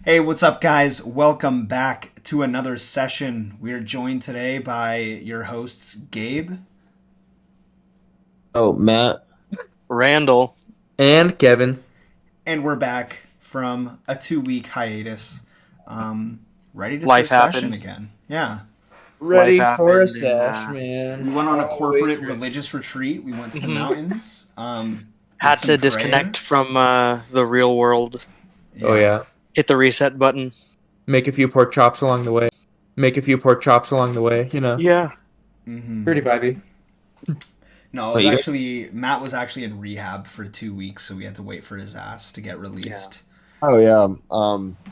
Hey, what's up, guys? Welcome back to another session. We are joined today by your hosts, Gabe. Oh, Matt. Randall. And Kevin. And we're back from a 2-week hiatus. Ready to Life start session happened. again. Yeah. Ready Life for a happened, sesh, and, man. We went on a corporate Always. religious retreat. We went to the Mhm. mountains. Had did some to disconnect prayer. from the real world. Oh, yeah. Hit the reset button. Make a few pork chops along the way. Yeah. Mm-hmm. Pretty vibey. No, Wait, it was you actually Matt was actually in rehab for 2 weeks, so we had to wait for his ass to get released. Oh yeah.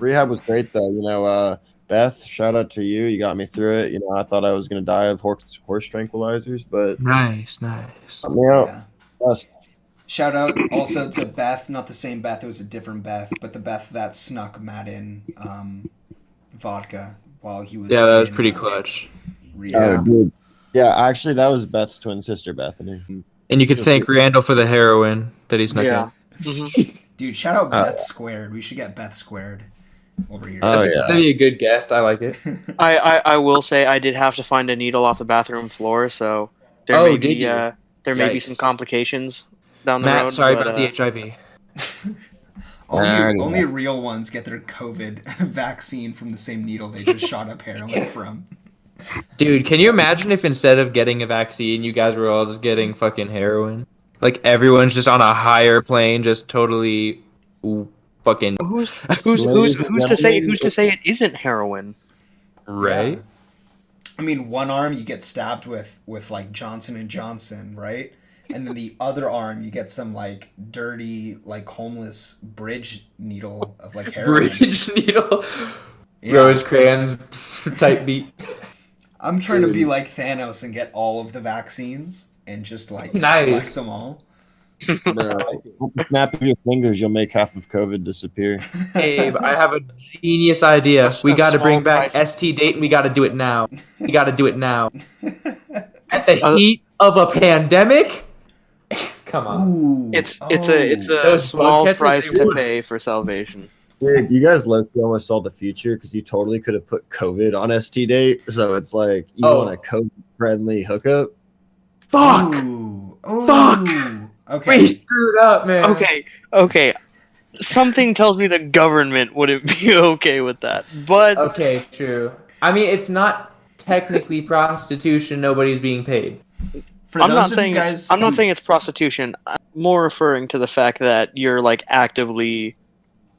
Rehab was great though. Beth, shout out to you. You got me through it. I thought I was gonna die of horse tranquilizers, but Nice. got me out. Yeah. Yes. Shout out also to Beth, not the same Beth, it was a different Beth, but the Beth that snuck Matt in vodka while he was Yeah, that was in, pretty clutch. rehab. Oh, dude. Yeah, actually, that was Beth's twin sister, Bethany. And you could Just- thank Randall for the heroin that he snuck Yeah. in. Mhm. Dude, shout out Oh, Beth Squared. We should get Beth Squared over here. Oh, That'd yeah. be a good guest. I like it. I will say I did have to find a needle off the bathroom floor, so there Oh, may did be you? there may be Yikes. some complications down the Matt, road. sorry but, about the HIV. only real ones get their COVID vaccine from the same needle they just shot up heroin from. Dude, can you imagine if instead of getting a vaccine, you guys were all just getting fucking heroin? Like, everyone's just on a higher plane, just totally fucking... Who's Ladies and to say gentlemen, it isn't heroin? Right? Yeah. I mean, one arm you get stabbed with like Johnson and Johnson, right? And then the other arm you get some like dirty like homeless bridge needle of like heroin. Bridge needle. Yeah. Rose crayons type beat. I'm trying to be Dude. like Thanos and get all of the vaccines and just like Nice. collect them all. Bro, with the snap of your fingers, you'll make half of COVID disappear. Abe, I have a genius idea. We A got to bring small back price. ST date and we got to do it now. We got to do it now. At the Uh, heat of a pandemic? Come on. Ooh, It's a Those small bug catchers, price they to work. pay for salvation. Dude, you guys low-key almost saw the future because you totally could have put COVID on ST date. So it's like you Oh. want a COVID-friendly hookup. Fuck! Ooh. Ooh. Fuck! Okay. We screwed up, man. Okay. Something tells me the government wouldn't be okay with that. But Okay, true. I mean, it's not technically prostitution. Nobody's being paid. For I'm those not of saying you guys I'm who- not saying it's prostitution. I'm more referring to the fact that you're like actively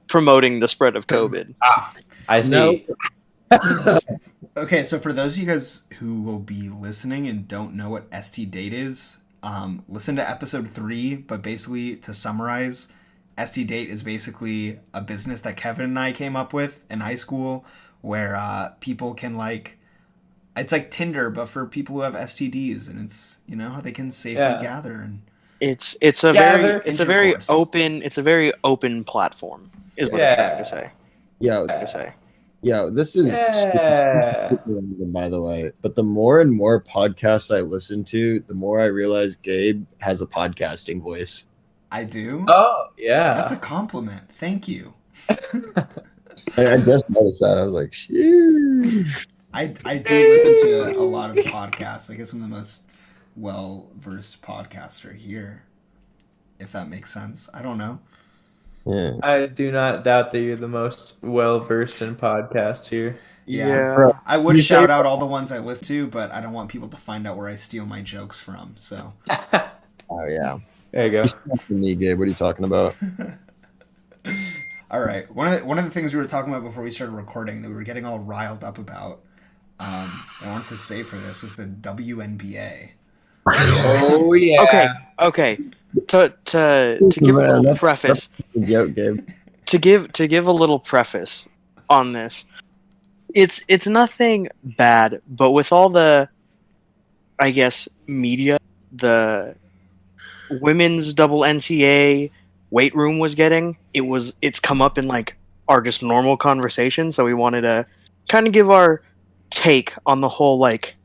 promoting the spread of COVID. I see. Okay, so for those of you guys who will be listening and don't know what ST Date is, listen to episode 3. But basically, to summarize, ST Date is basically a business that Kevin and I came up with in high school, where people can it's like Tinder, but for people who have STDs, and it's how they can safely Yeah. gather and It's a Gather very intercourse. open platform is what I'm trying to say. Yeah, this is Yeah. super random, by the way. But the more and more podcasts I listen to, the more I realize Gabe has a podcasting voice. I do. Oh, yeah. That's a compliment. Thank you. I just noticed that. I was like, shit. I do listen to a lot of podcasts. I guess I'm the most well-versed podcaster here, if that makes sense. I don't know. Yeah. I do not doubt that you're the most well-versed in podcasts here. Yeah. Bro, I would you shout say- out all the ones I listen to, but I don't want people to find out where I steal my jokes from. So, Oh, yeah. There you go. From me, Gabe. What are you talking about? all right. One of the things we were talking about before we started recording that we were getting all riled up about, I wanted to say for this was the WNBA. Oh, yeah. Okay. To give a Man, little that's- preface, Good joke, Gabe. to give a little preface on this, it's nothing bad, but with all the, I guess, media, the women's double NCA weight room was getting, it's come up in like our just normal conversation, so we wanted to kind of give our take on the whole like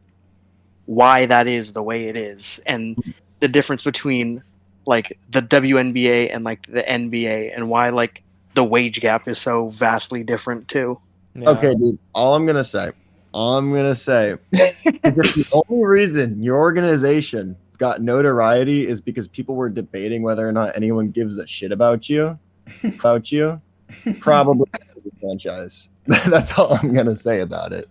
why that is the way it is and the difference between like the WNBA and like the NBA and why like the wage gap is so vastly different too. Yeah. Okay, dude. All I'm gonna say is if the only reason your organization got notoriety is because people were debating whether or not anyone gives a shit about you, probably the franchise. That's all I'm gonna say about it.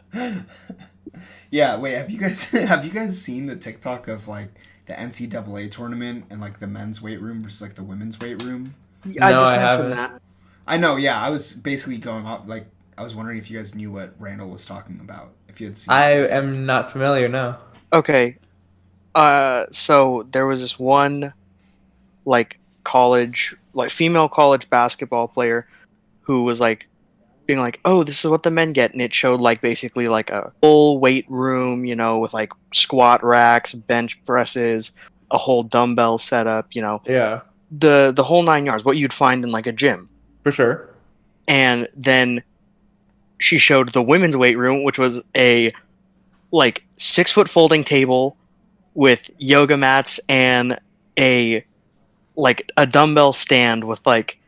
Yeah, wait, have you guys seen the TikTok of like the NCAA tournament and like the men's weight room versus like the women's weight room? I No, just I mentioned haven't. that. I know, yeah, I was basically going off like I was wondering if you guys knew what Randall was talking about. If you had seen I this. am not familiar. No. Okay. So there was this one like female college basketball player who was like being like, "Oh, this is what the men get," and it showed like basically like a full weight room, with like squat racks, bench presses, a whole dumbbell setup, Yeah, the whole 9 yards, what you'd find in like a gym. for sure. And then she showed the women's weight room, which was a like 6 foot folding table with yoga mats and a dumbbell stand with like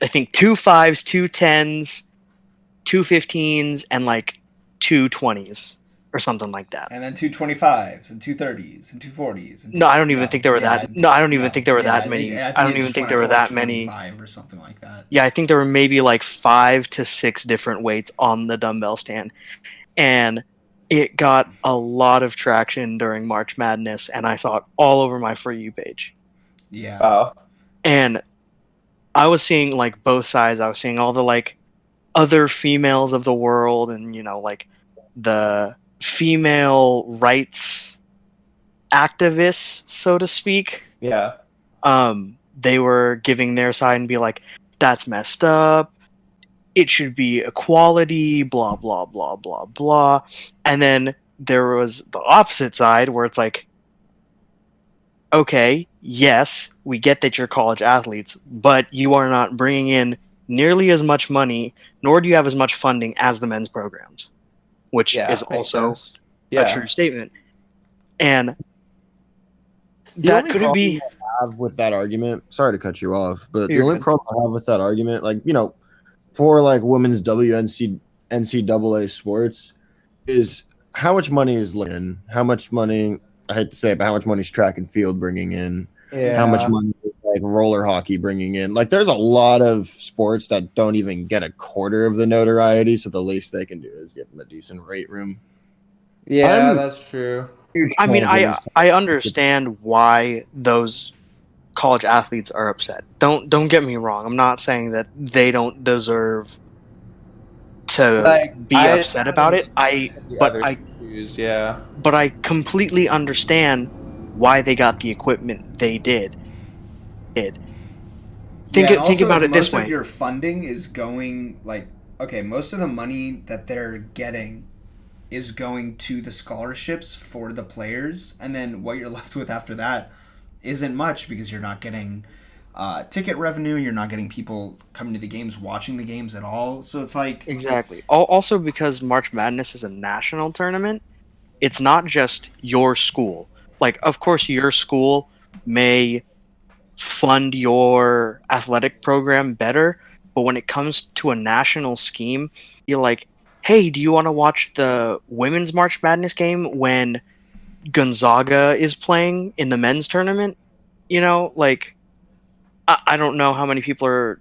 I think 2 5s, 2 10s, 2 15s, and like 2 20s or something like that. And then 225s and 230s and 240s. And No, I don't even think there were that. No, I don't even think there were that many. I don't it even just think went there up were to, like, that many. 25 or something like that. Yeah, I think there were maybe like 5 to 6 different weights on the dumbbell stand, and it got a lot of traction during March Madness, and I saw it all over my For You page. Yeah. Wow. And I was seeing like both sides. I was seeing all the like other females of the world, and like the female rights activists, so to speak. Yeah. They were giving their side and be like, "That's messed up. It should be equality." Blah blah blah blah blah. And then there was the opposite side where it's like, okay, yes, we get that you're college athletes, but you are not bringing in nearly as much money, nor do you have as much funding as the men's programs, which Yeah. is makes also sense. a Yeah. true statement. And The that only couldn't be. problem I have with that argument, sorry to cut you off, but the You're only good. problem I have with that argument, like, for like women's NCAA sports, is how much money is in, how much money, I hate to say it, but how much money is track and field bringing in, Yeah. how much money is like roller hockey bringing in. Like, there's a lot of sports that don't even get a quarter of the notoriety, so the least they can do is get them a decent weight room. Yeah, I'm- that's true. I mean, I understand why those college athletes are upset. Don't get me wrong. I'm not saying that they don't deserve to Like, be I upset about it. But I yeah. but I completely understand why they got the equipment they did. Think and also, about if it this most of way. your funding is going most of the money that they're getting is going to the scholarships for the players, and then what you're left with after that isn't much because you're not getting ticket revenue, you're not getting people coming to the games, watching the games at all. So it's like Exactly. Also, because March Madness is a national tournament, it's not just your school. Like, of course, your school may fund your athletic program better, but when it comes to a national scheme, you're like, hey, do you want to watch the women's March Madness game when Gonzaga is playing in the men's tournament? Like, I don't know how many people are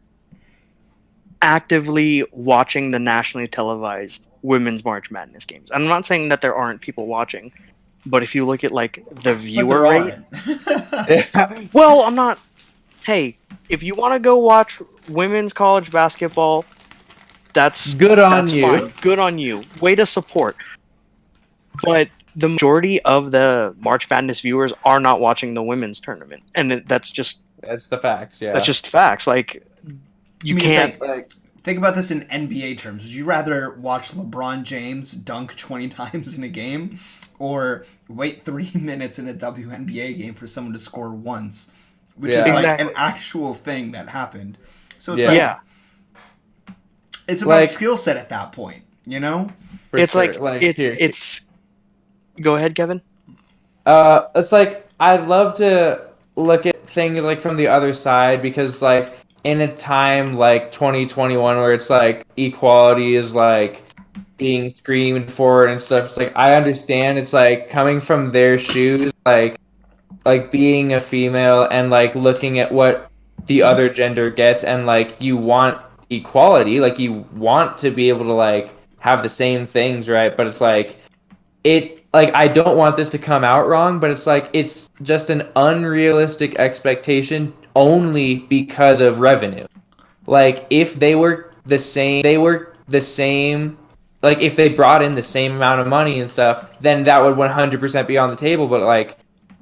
actively watching the nationally televised women's March Madness games. I'm not saying that there aren't people watching, but if you look at like the viewer rate, well, I'm not. Hey, if you want to go watch women's college basketball, that's Good on that's you. fine. Good on you. Way to support. But the majority of the March Madness viewers are not watching the women's tournament, and that's just That's the facts. Yeah. that's just facts. Like, you I mean, it's can't. like think about this in NBA terms. Would you rather watch LeBron James dunk 20 times in a game, or wait 3 minutes in a WNBA game for someone to score once, which is Yeah. like Exactly. an actual thing that happened? So it's Yeah. Yeah. it's about Like- skill set at that point, you know? for It's sure. like here. it's. Go ahead, Kevin. It's like I'd love to look at things like from the other side because like in a time like 2021 where it's like equality is like being screamed for and stuff. It's like I understand. It's like coming from their shoes, like being a female and like looking at what the other gender gets, and like you want equality, like you want to be able to like have the same things, right? But it's like I don't want this to come out wrong, but it's like it's just an unrealistic expectation only because of revenue. Like if they were the same, like if they brought in the same amount of money and stuff, then that would 100% be on the table. But like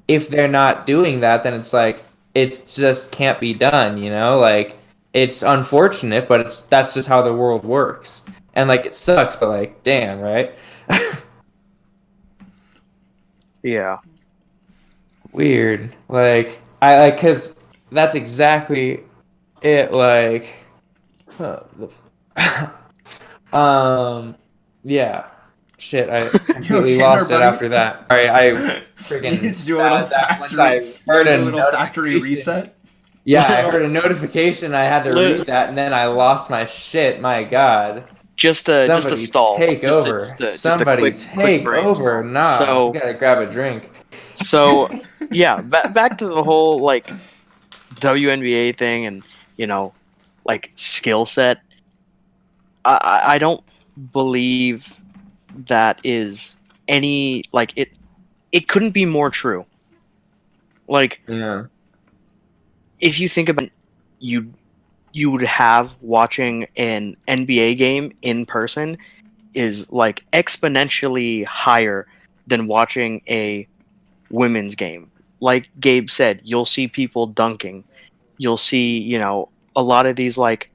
if they're not doing that, then it's like it just can't be done, you know? Like it's unfortunate, but that's just how the world works. And like it sucks, but like damn, right? Yeah. Weird. Like I like cuz that's exactly it like yeah. Shit, I completely okay, lost it buddy? after that. Sorry, I You freaking need to do a little spazzed out once factory, I heard a little factory notification. reset. Yeah, I heard a notification. I had to read that, and then I lost my shit. My God! Just a Somebody stall. take Just over. just a Somebody quick take brain over. stall. Nah, So we gotta grab a drink. So, yeah, back to the whole like WNBA thing and like skill set. I don't believe that is any like it couldn't be more true. Like Yeah. if you think about it, you would have watching an NBA game in person is like exponentially higher than watching a women's game. Like Gabe said, you'll see people dunking. You'll see, a lot of these like,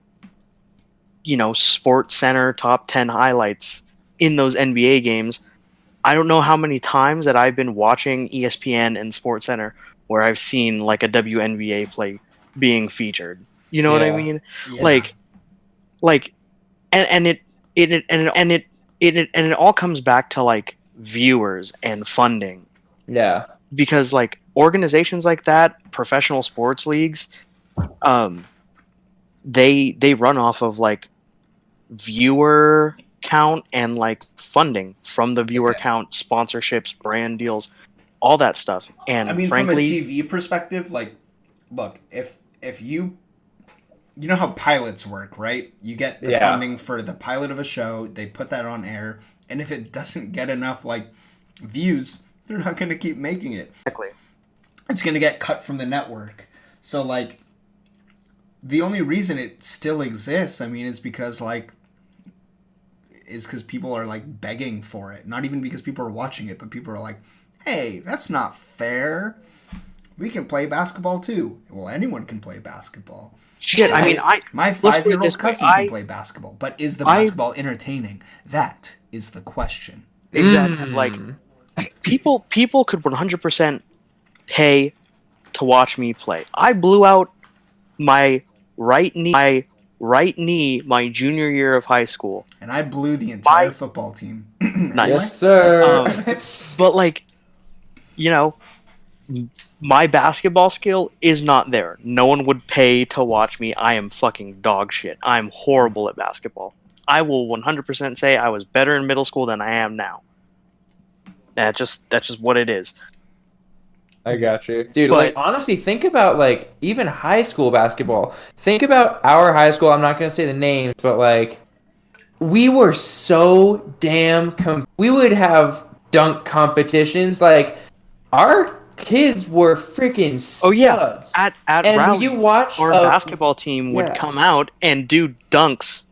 Sports Center top 10 highlights in those NBA games. I don't know how many times that I've been watching ESPN and Sports Center where I've seen like a WNBA play being featured. You know what I Yeah. mean? Yeah. Like and it all comes back to like viewers and funding. Yeah. Because like organizations like that, professional sports leagues, they run off of like viewer count and like funding from the viewer count, sponsorships, brand deals, all that stuff. And I mean, frankly, from a TV perspective, like, look, if you know how pilots work, right? You get the funding for the pilot of a show, they put that on air, and if it doesn't get enough like views, they're not going to keep making it. exactly. It's going to get cut from the network. So like the only reason it still exists, I mean, is because people are like begging for it. Not even because people are watching it, but people are like, "Hey, that's not fair. We can play basketball too." Well, anyone can play basketball. Shit, I mean, My let's put it 5-year-old this way, cousin can play basketball, but is the basketball entertaining? That is the question. exactly. Like people could 100% pay to watch me play. I blew out my right knee my junior year of high school. And I blew the entire football team. Nice. Yes, sir. But like, my basketball skill is not there. No one would pay to watch me. I am fucking dog shit. I'm horrible at basketball. I will 100% say I was better in middle school than I am now. That's just what it is. I got you. Dude, But- like, honestly, think about, like, even high school basketball. Think about our high school. I'm not going to say the names, but, like, we were so damn... we would have dunk competitions. Like, our kids were freaking studs. Oh, yeah. At and rallies, you watch our basketball team would yeah. come out and do dunks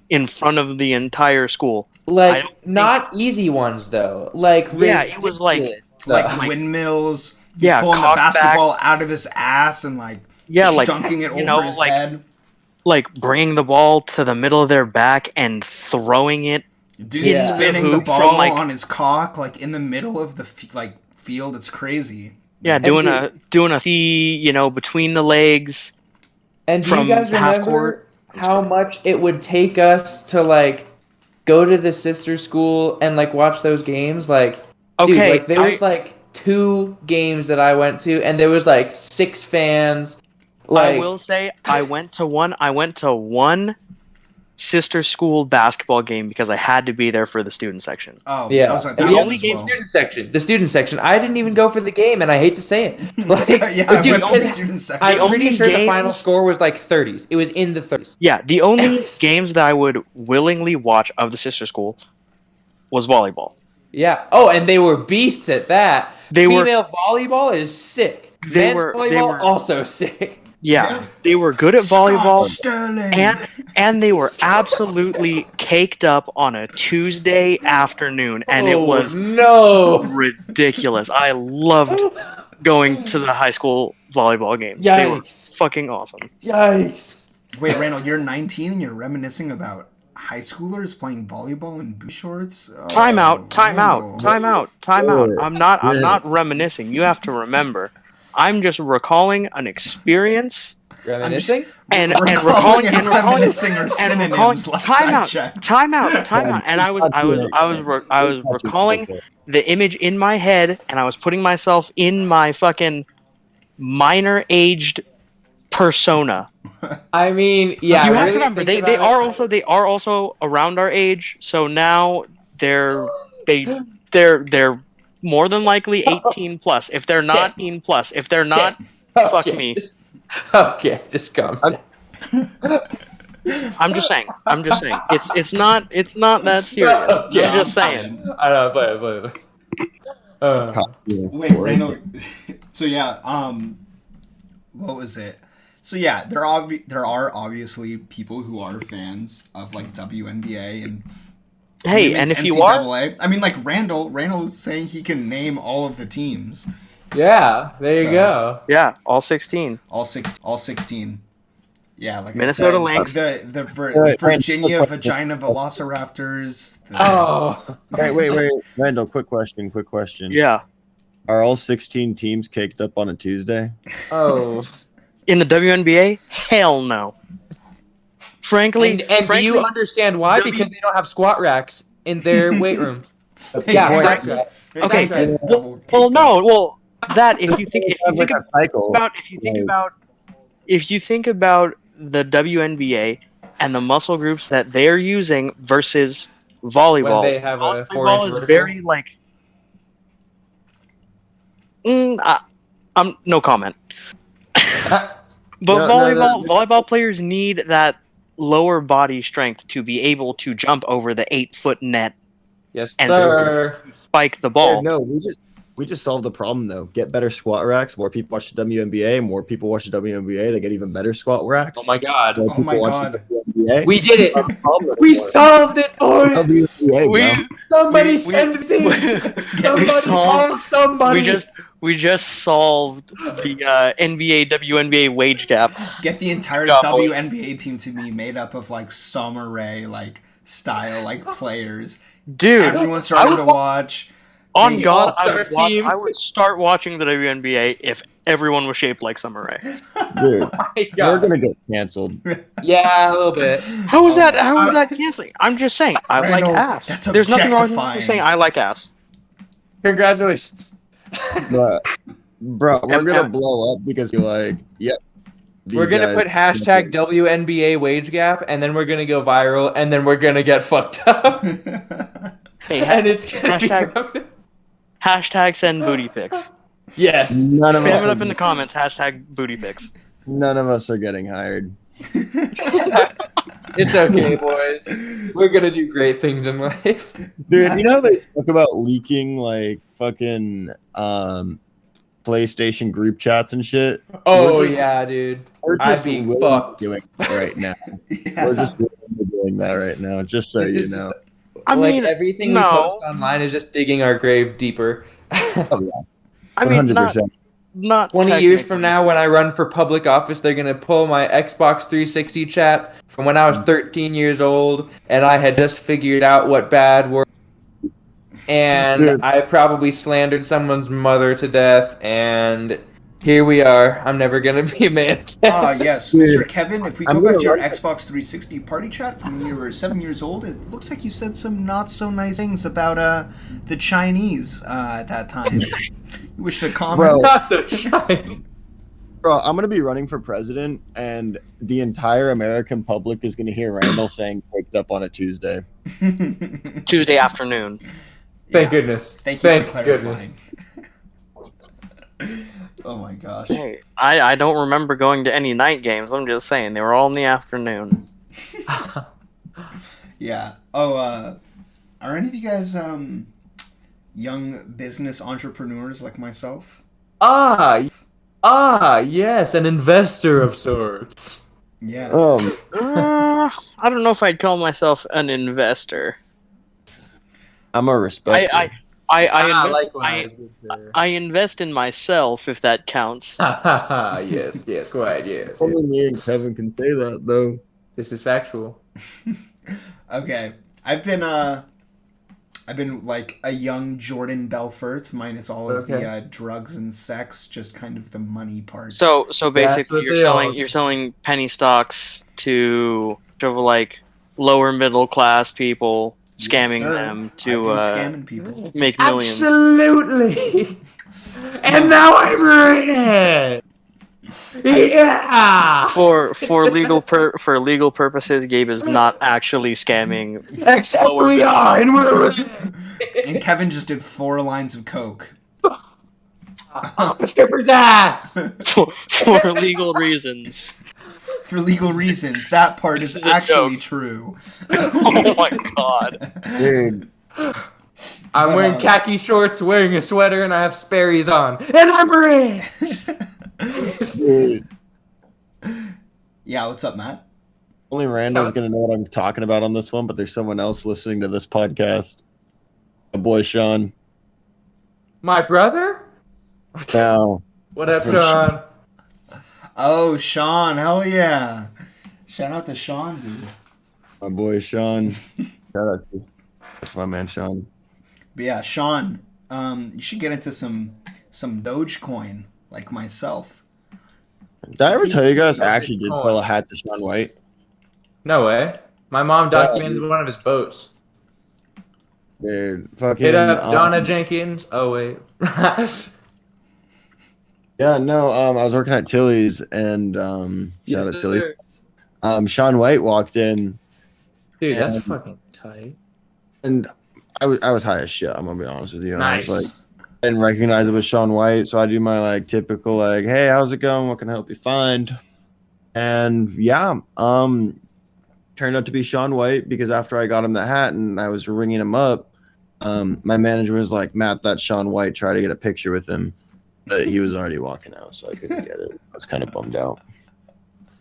in front of the entire school. I Like, don't not easy ones, though. Like, Yeah, it was like- ridiculous like stuff. windmills. He's Yeah, pulling the cock basketball out of his ass and like dunking it over his head. like bringing the ball to the middle of their back and throwing it. Dude Yeah. spinning the Hoop from, ball like- on his cock like in the middle of the field. It's crazy. Yeah, And doing dude- a between the legs. And do from you guys half remember court. how much it would take us to like go to the sister school and like watch those games? Like, dude, Okay, like there was like 2 games that I went to, and there was like 6 fans Like, I will say I went to one sister school basketball game because I had to be there for the student section. Oh, yeah. that was like The that only as game- well. The student section. I didn't even go for the game, and I hate to say it. Like, yeah, I dude, went to the because student section. I'm only pretty sure the final games- score was like 30s. It was in the 30s. Yeah, the only Yes. games that I would willingly watch of the sister school was volleyball. Yeah. Oh, and they were beasts at that. They were Female volleyball is sick. They Men's were- volleyball they were- also sick. yeah, they were good at volleyball. Scott Sterling. And they were absolutely caked up on a Tuesday afternoon, and it was no. ridiculous. I loved going to the high school volleyball games. They were Yikes. fucking awesome. Yikes. Wait, Randall, you're 19 and you're reminiscing about high schoolers playing volleyball in boot shorts? Oh, Time out. Randall. I'm not reminiscing. You have to remember. I'm just recalling an experience Reminiscing? and Recalling recalling and reminiscing are synonyms. Last I checked. time out. And I was recalling the image in my head, and I was putting myself in my fucking minor aged persona. I mean, yeah. You have really to remember think they about it. are also around our age, so now they're more than likely 18 plus. If they're not 18 plus, if they're not, fuck me. Just calm down. I'm just saying. It's not that serious. Yeah. I'm just saying. I know, play. Wait, Randall. So yeah, what was it? So yeah, there are obviously people who are fans of like WNBA and Hey, women's and if you are, NCAA. I mean, like Randall is saying he can name all of the teams, Yeah, there you So- go. yeah, all 16. all 16. Yeah, like Minnesota I Lynx. said, the Wait, Virginia wait. Vagina Velociraptors. The, Oh. Wait, Randall, quick question. Yeah, Are all 16 teams caked up on a Tuesday? Oh. in the WNBA, hell no. Frankly, And do you understand why? Because they don't have squat racks in their weight rooms. Yeah, Point. that's right. Okay, That's right. well, that if you think Like a cycle. if you think about the WNBA and the muscle groups that they're using versus volleyball, When they have a 4-inch volleyball is vertical. very like. I'm no comment. But volleyball players need that lower body strength to be able to jump over the 8-foot net, Yes, And- sir. spike the ball. Yeah, no, we just solved the problem though. Get better squat racks. More people watch the WNBA. More people watch the WNBA. They get even better squat racks. Oh my god. More Oh people my watch God. the WNBA. We did it. Solved the problem We anymore. solved it, boys. WNBA, We- bro. Somebody we- send the thing. we Somebody solved- call somebody. we just solved the NBA WNBA wage gap. Get the entire Yeah, WNBA team to be made up of like Summer Rae like style like players. Dude, Everyone's starting I to would- watch. on the God, all-star team. I would start watching the WNBA if everyone was shaped like Summer Rae. Dude, My we're God. gonna get canceled. Yeah, a little bit. How is that? How is that canceling? I'm just saying, I like Randall, ass. that's There's nothing wrong with objectifying. me saying I like ass. Congratulations. Bro, we're Em- gonna em- blow up because you're like, yep. We're these gonna guys- put hashtag WNBA wage gap, and then we're gonna go viral, and then we're gonna get fucked up, Hey, and it's gonna hashtag- be hashtag send booty pics. yes. None of Spam us it are- up in the comments. Hashtag booty pics. None of us are getting hired. It's okay, boys. We're gonna do great things in life. Dude, you know how they talk about leaking like fucking PlayStation group chats and shit? Oh We're just- yeah, dude. We're I'd just be really fucked. doing that right now. Yeah. We're just really doing that right now, just so This you is know. I like mean, everything we no. post online is just digging our grave deeper. I mean, not 20 years from now, when I run for public office, they're gonna pull my Xbox 360 chat from when I was 13 years old, and I had just figured out what bad were. And Dude. I probably slandered someone's mother to death, and here we are. I'm never gonna be a man again. Yes, Dude, Mr. Kevin, if we go I'm back gonna to your run- Xbox 360 party chat from when you were 7 years old, it looks like you said some not so nice things about the Chinese at that time. You wish to comment? Bro. Not the shine. Bro, I'm gonna be running for president, and the entire American public is gonna hear Randall saying "waked up on a Tuesday." Tuesday afternoon. Thank goodness. Thank you Thank for goodness. clarifying. Oh my gosh. Hey, I don't remember going to any night games. I'm just saying they were all in the afternoon. Yeah. Oh, are any of you guys young business entrepreneurs like myself? Yes, an investor of sorts. Yes. I don't know if I'd call myself an investor. I'm a respect. I invest in myself, if that counts. Yes, go ahead, yes. Only me and Kevin can say that, though. This is factual. Okay. I've been like a young Jordan Belfort, minus all of the drugs and sex, just kind of the money part. So basically, what you're selling penny stocks to like lower middle class people, scamming sir. them to I've been scamming people. make millions. Absolutely. And now I'm rich. Yeah. For legal purposes, Gabe is not actually scamming. Except we are, and we're rich. And Kevin just did 4 lines of coke. Off a stripper's ass. for legal reasons. For legal reasons, that part is This is a actually joke. true. Oh my god. Dude, I'm wearing khaki shorts, wearing a sweater, and I have Sperry's on, and I'm rich. dude. Yeah, what's up, Matt? Only Randall's gonna know what I'm talking about on this one, but there's someone else listening to this podcast. My boy Sean. My brother? Now, What up, Sean? Oh, Sean, hell yeah. Shout out to Sean, dude. my boy Sean. Shout out to that's my man Sean. But yeah, Sean, you should get into some Doge Coin, like myself. Did I ever tell you guys I actually did sell a hat to Sean White? No way. My mom documented one of his boats. Dude, fucking Hit up Donna Jenkins. Oh wait. Yeah, no, I was working at Tilly's and shout out Tilly's. Sean White walked in Dude, that's fucking tight. and I was high as shit, I'm gonna be honest with you. And Nice. I was like, I didn't recognize it was Sean White, so I do my like typical like, hey, how's it going? What can I help you find? And yeah, turned out to be Sean White because after I got him the hat and I was ringing him up, my manager was like, Matt, that's Sean White, try to get a picture with him. But he was already walking out, so I couldn't get it. I was kind of bummed out.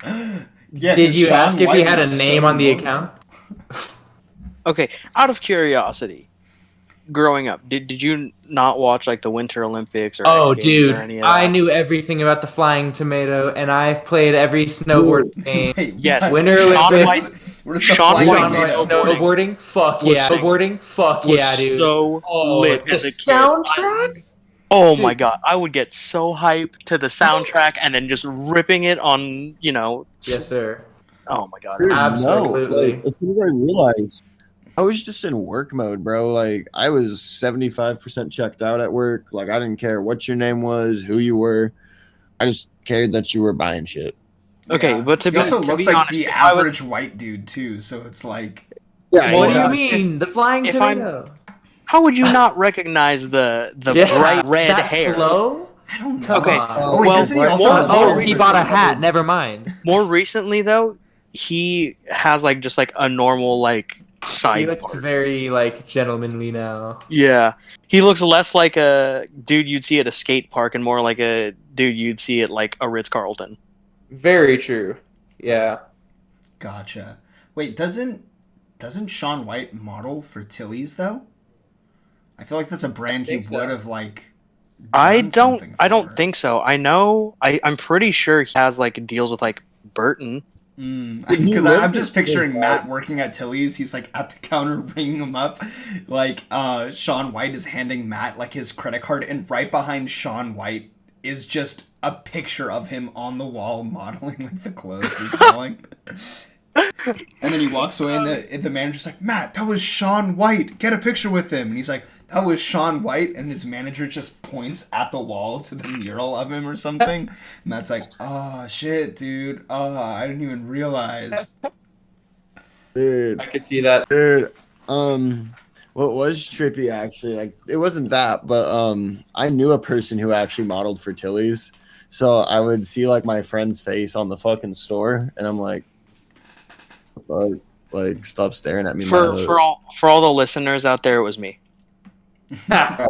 Yeah, Did you Sean ask if he White had a was name so on the low. account? Okay, out of curiosity, growing up, did you not watch like the Winter Olympics or Oh, X Games dude, or any of that? I knew everything about the flying tomato, and I've played every snowboard game. Wait, Yes, what? Winter Sean Olympics. White- Where's the Sean flying White Sean tomato? White snowboarding. snowboarding? Fuck Was yeah. so- Snowboarding? Fuck was yeah, dude. so lit the as a kid. soundtrack? Oh Dude. my god, I would get so hyped to the soundtrack and then just ripping it on, Yes, sir. Oh my god. Dude, Absolutely. No, like, as soon as I realized I was just in work mode, bro. Like I was 75% checked out at work. Like I didn't care what your name was, who you were. I just cared that you were buying shit. Okay, Yeah. but to He be also to looks be like honest, the if I was- average white dude too, so it's like Yeah, What do Yeah. you mean? The flying if I'm- tomato? How would you not recognize the bright red that hair? flow? I don't know. Come Okay. on. Oh, wait, Well, doesn't he what- also? more he recently- bought a hat. Never mind. More recently though, he has like just like a normal like He side looks part. very like gentlemanly now. Yeah. He looks less like a dude you'd see at a skate park and more like a dude you'd see at like a Ritz-Carlton. Very true. Yeah. Gotcha. Wait, doesn't Sean White model for Tilly's though? I feel like that's a brand he think so. would have like. I done don't something for. think so. I know I'm pretty sure he has like deals with like Burton. Because He I'm lives just in picturing Tilly's, Matt working at Tilly's. He's like at the counter ringing him up. Like Sean White is handing Matt like his credit card, and right behind Sean White is just a picture of him on the wall modeling like the clothes he's selling. And then he walks away, and the manager's like, Matt, that was Shaun White. Get a picture with him. And he's like, that was Shaun White. And his manager just points at the wall to the mural of him or something. And Matt's like, oh, shit, dude. Oh, I didn't even realize. Dude, I could see that. dude. What was trippy actually? Like, it wasn't that, but I knew a person who actually modeled for Tilly's. So I would see like my friend's face on the fucking store, and I'm like, fuck, like, stop staring at me. For all the listeners out there, it was me. Yeah,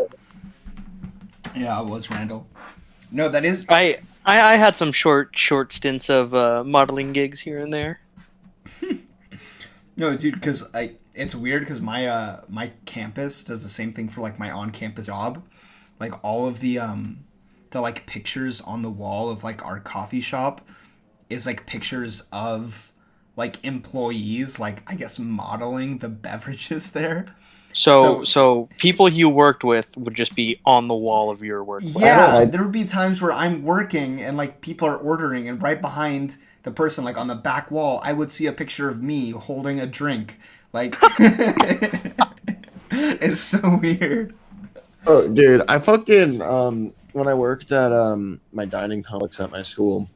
it was Randall. No, that is... I had some short stints of modeling gigs here and there. No, dude, because it's weird because my campus does the same thing for like my on-campus job. Like all of the like pictures on the wall of like our coffee shop is like pictures of like employees, like I guess modeling the beverages there. So people you worked with would just be on the wall of your work. Yeah, there would be times where I'm working and like people are ordering, and right behind the person, like on the back wall, I would see a picture of me holding a drink. Like, it's so weird. Oh, dude, I fucking when I worked at my dining complex at my school,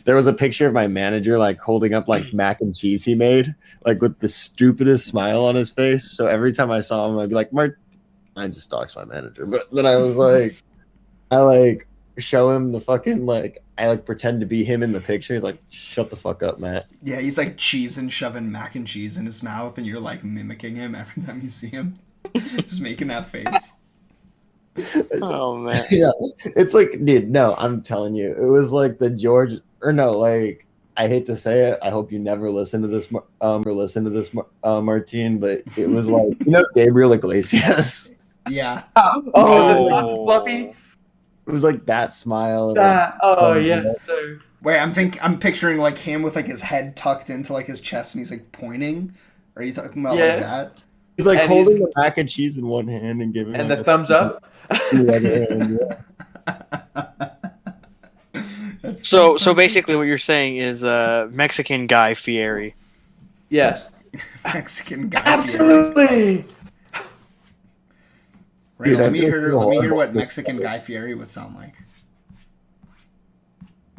there was a picture of my manager like holding up like mac and cheese he made, like with the stupidest smile on his face. So every time I saw him, I'd be like, Mark, I just doxed my manager. But then I was like, I like show him the fucking like, I like pretend to be him in the picture. He's like, shut the fuck up, Matt. Yeah, he's like shoving mac and cheese in his mouth, and you're like mimicking him every time you see him, just making that face. Oh man. Yeah, it's like, dude, no, I'm telling you, it was like the George, or no, like, I hate to say it, I hope you never listen to this, Martine, but it was like, you know, Gabriel Iglesias. Yeah. Oh, Fluffy. It was like that smile. And That. like, Oh yes, sir. Wait, I'm picturing like him with like his head tucked into like his chest, and he's like pointing. Are you talking about like that? He's like And holding the mac and cheese in one hand and giving And like the thumbs up. in the other hand, yeah. So basically, what you're saying is Mexican Guy Fieri. Yes. Mexican guy. Absolutely. Right, Dude, let me I hear feel what horrible. Mexican Guy Fieri would sound like.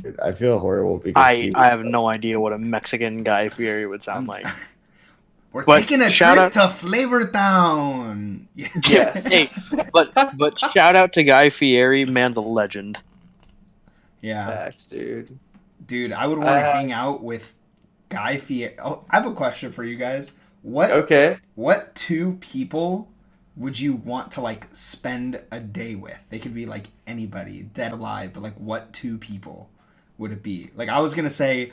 Dude, I feel horrible because I have no idea what a Mexican Guy Fieri would sound like. We're But taking a shout trip out- to Flavor Town. Yeah. Yes. Hey, but shout out to Guy Fieri, man's a legend. Yeah, Facts, dude. dude, I would want to hang out with Guy Fieri. Oh, I have a question for you guys. Okay. What two people would you want to like spend a day with? They could be like anybody, dead or alive, but like what two people would it be? Like I was gonna say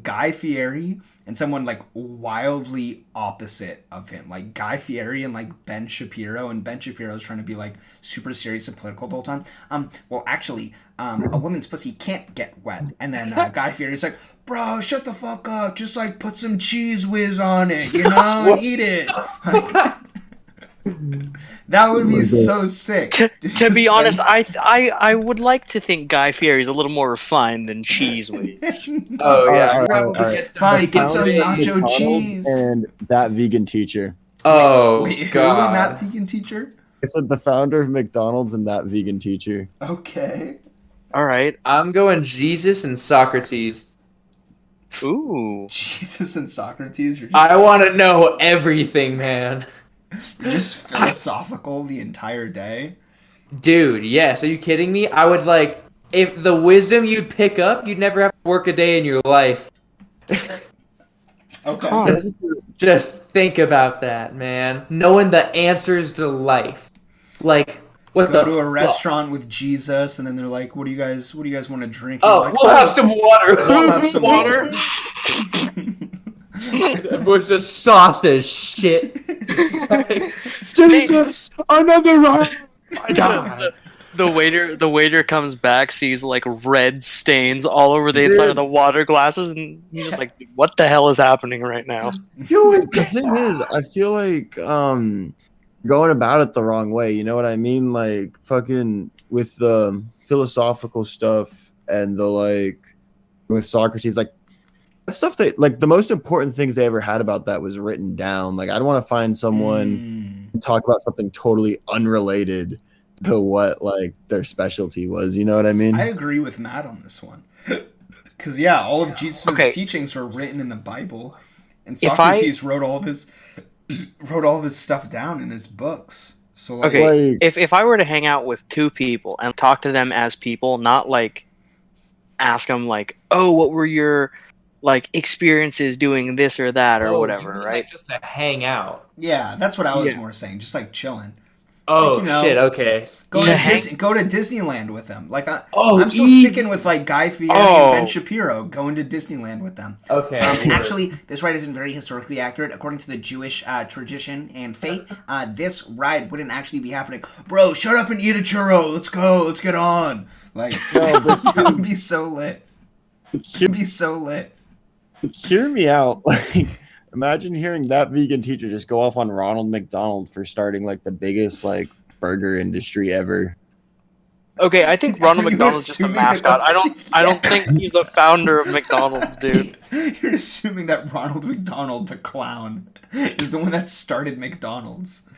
Guy Fieri and someone like wildly opposite of him, like Guy Fieri and like Ben Shapiro, and Ben Shapiro's trying to be like super serious and political the whole time. Well, actually, a woman's pussy can't get wet, and then Guy Fieri's like, bro, shut the fuck up, just like put some cheese whiz on it, you know, and eat it. Like, that would be so sick. To be honest, I would like to think Guy Fieri's a little more refined than Cheese Whiz. Oh yeah. All right, Probably all right. get some Fine, bacon put some bits. nacho cheese. and that vegan teacher. Oh Wait, who in god. that vegan teacher? I said the founder of McDonald's and that vegan teacher. Okay. All right. I'm going Jesus and Socrates. Ooh. Jesus and Socrates, I want to know everything, man. you're just philosophical the entire day. Dude, yes. Are you kidding me? I would like, if the wisdom you'd pick up, you'd never have to work a day in your life. Okay. Huh. Just think about that, man. Knowing the answers to life. Like, what Go the to a fuck? restaurant with Jesus, and then they're like, "What do you guys want to drink?" Oh, You're like, we'll have some water. We'll have some water. It was a sausage shit. Like, Jesus, another run. The waiter comes back, sees like red stains all over the inside of the water glasses, and he's just like, "What the hell is happening right now?" The thing is, I feel like going about it the wrong way. You know what I mean? Like fucking with the philosophical stuff and the like with Socrates, like stuff that like the most important things they ever had about that was written down. Like I don't want to find someone and talk about something totally unrelated to what like their specialty was. You know what I mean? I agree with Matt on this one. Because yeah, all of Jesus' Okay. teachings were written in the Bible, and If Socrates wrote all of his stuff down in his books. So like, Okay, Like- if I were to hang out with two people and talk to them as people, not like ask them like, oh, what were your like experiences doing this or that or Oh, whatever, you mean, right? like, just to hang out. yeah, that's what I was Yeah. more saying, just like chilling. Oh Like, you know, shit! Okay. Go To to hang- go to Disneyland with them. Like Oh, I'm still easy. sticking with like Guy Fieri Oh. and Ben Shapiro going to Disneyland with them. Okay. word. Actually, this ride isn't very historically accurate. According to the Jewish tradition and faith, this ride wouldn't actually be happening. Bro, shut up and eat a churro. Let's go. Let's get on. Like, No, but that would be so lit. It'd be so lit. hear me out. Like, imagine hearing that vegan teacher just go off on Ronald McDonald for starting like the biggest like burger industry ever. Okay, I think Ronald Are you McDonald's just a assuming that mascot. the- I don't think he's the founder of McDonald's, dude. You're assuming that Ronald McDonald, the clown, is the one that started McDonald's.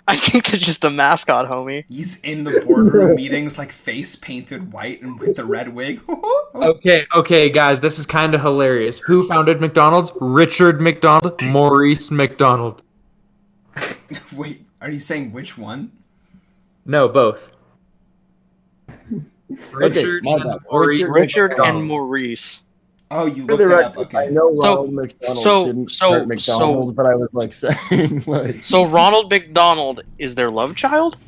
I think it's just a mascot, homie. He's in the boardroom meetings, like face painted white and with the red wig. Okay, guys, this is kind of hilarious. Who founded McDonald's? Richard McDonald, Maurice McDonald. Wait, are you saying which one? No, both. Richard my and bad. Maurice. Richard McDonald. and Maurice. Oh, you For looked the it up. record, Okay. I know Ronald McDonald so- didn't so- start McDonald's, but I was like saying like So Ronald McDonald is their love child?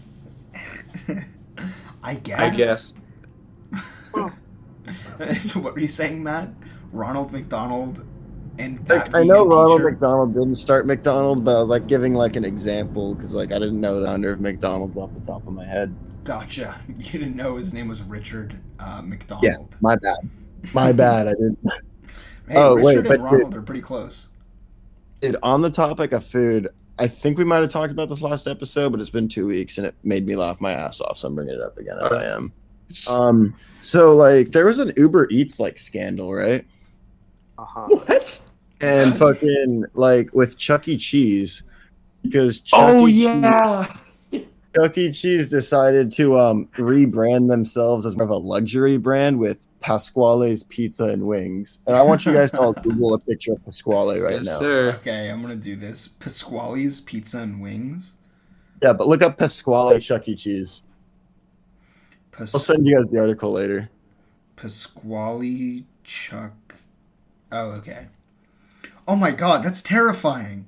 I guess. I guess. So what were you saying, Matt? Ronald McDonald and like, that I know vegan Ronald teacher? McDonald didn't start McDonald's, but I was like giving like an example because like I didn't know the founder of McDonald's off the top of my head. Gotcha. You didn't know his name was Richard McDonald. My bad. My bad. I didn't. Hey, Oh, Richard wait, and but Ronald are pretty close. Dude, on the topic of food, I think we might have talked about this last episode, but it's been 2 weeks and it made me laugh my ass off. So I'm bringing it up again if I am. So like there was an Uber Eats like scandal, right? Uh-huh. What? And fucking like with Chuck E. Cheese, because Chuck Oh E. yeah. Chuck E. Cheese decided to rebrand themselves as more of a luxury brand with Pasquale's Pizza and Wings. And I want you guys to all Google a picture of Pasquale right Yes, now. sir. Okay, I'm gonna do this. Pasquale's Pizza and Wings. Yeah, but look up Pasquale Chuck E. Cheese. I'll send you guys the article later. Pasquale Chuck. Oh, okay. Oh my god, that's terrifying.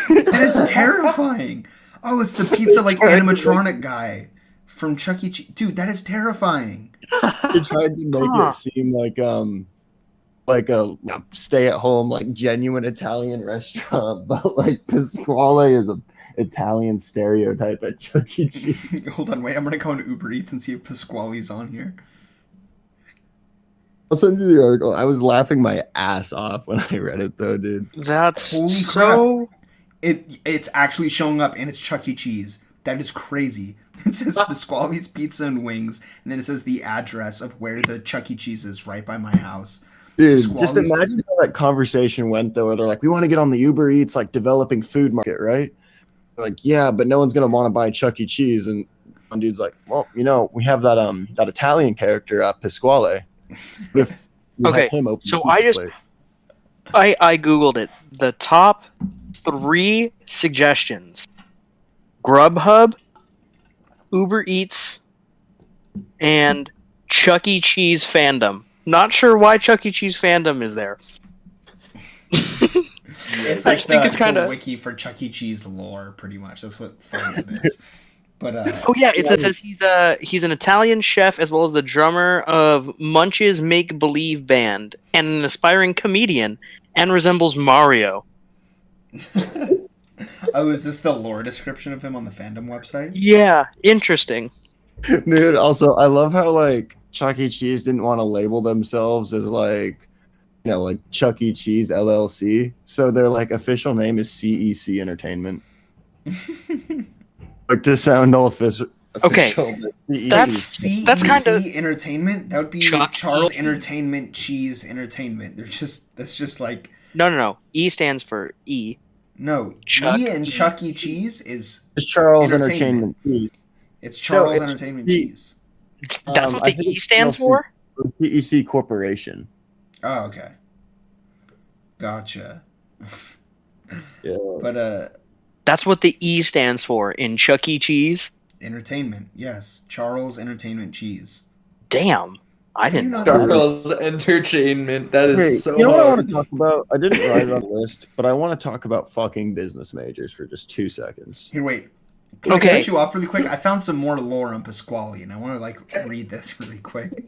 That is terrifying. Oh, it's the pizza like animatronic guy from Chuck E. Cheese. Dude, that is terrifying. They tried to make it seem like a stay at home, like genuine Italian restaurant, but like Pasquale is a Italian stereotype at Chuck E. Cheese. Hold on, wait. I'm gonna go on Uber Eats and see if Pasquale's on here. I'll send you the article. I was laughing my ass off when I read it though, dude. That's Holy so It's actually showing up and it's Chuck E. Cheese. That is crazy. It says Pasquale's Pizza and Wings, and then it says the address of where the Chuck E. Cheese is right by my house. Dude, just Pasquale's- imagine how that conversation went though, where they're like, we want to get on the Uber Eats, like developing food market, right? They're like, yeah, but no one's gonna want to buy Chuck E. Cheese. And one dude's like, well, you know, we have that that Italian character, Pasquale. What if we Okay, have him open so a I pizza just- place? I googled it. The top 3 suggestions: Grubhub, Uber Eats, and Chuck E. Cheese fandom. Not sure why Chuck E. Cheese fandom is there. It's I like just think the, it's kinda- the wiki for Chuck E. Cheese lore, pretty much. That's what fandom is. But Oh yeah, it says he's an Italian chef as well as the drummer of Munch's Make Believe band and an aspiring comedian, and resembles Mario. oh, is this the lore description of him on the fandom website? Yeah, interesting. Dude, also, I love how like Chuck E. Cheese didn't want to label themselves as like, you know, like Chuck E. Cheese LLC. So their like official name is CEC Entertainment. Like to sound all Okay, official, but CEC. That's kind of CEC Entertainment. That would be Chuck Charles E. Entertainment Cheese Entertainment. That's just like no. E stands for E. no Chuck E and E. Chuck E. Cheese is It's Charles Entertainment. Entertainment. it's Charles it's Entertainment the- Cheese. That's what I the think E it's stands PLC. for. CEC Corporation. Oh, okay, gotcha. Yeah. But That's what the E stands for in Chuck E. Cheese. Entertainment, yes, Charles Entertainment Cheese. Damn, I do you didn't not know. know? Charles Entertainment. That is Hey, so you know what I hard. want to talk about? I didn't write it on the list, but I want to talk about fucking business majors for just 2 seconds. Here, wait. Can I Okay. cut you off really quick? I found some more lore on Pasquale, and I want to read this really quick.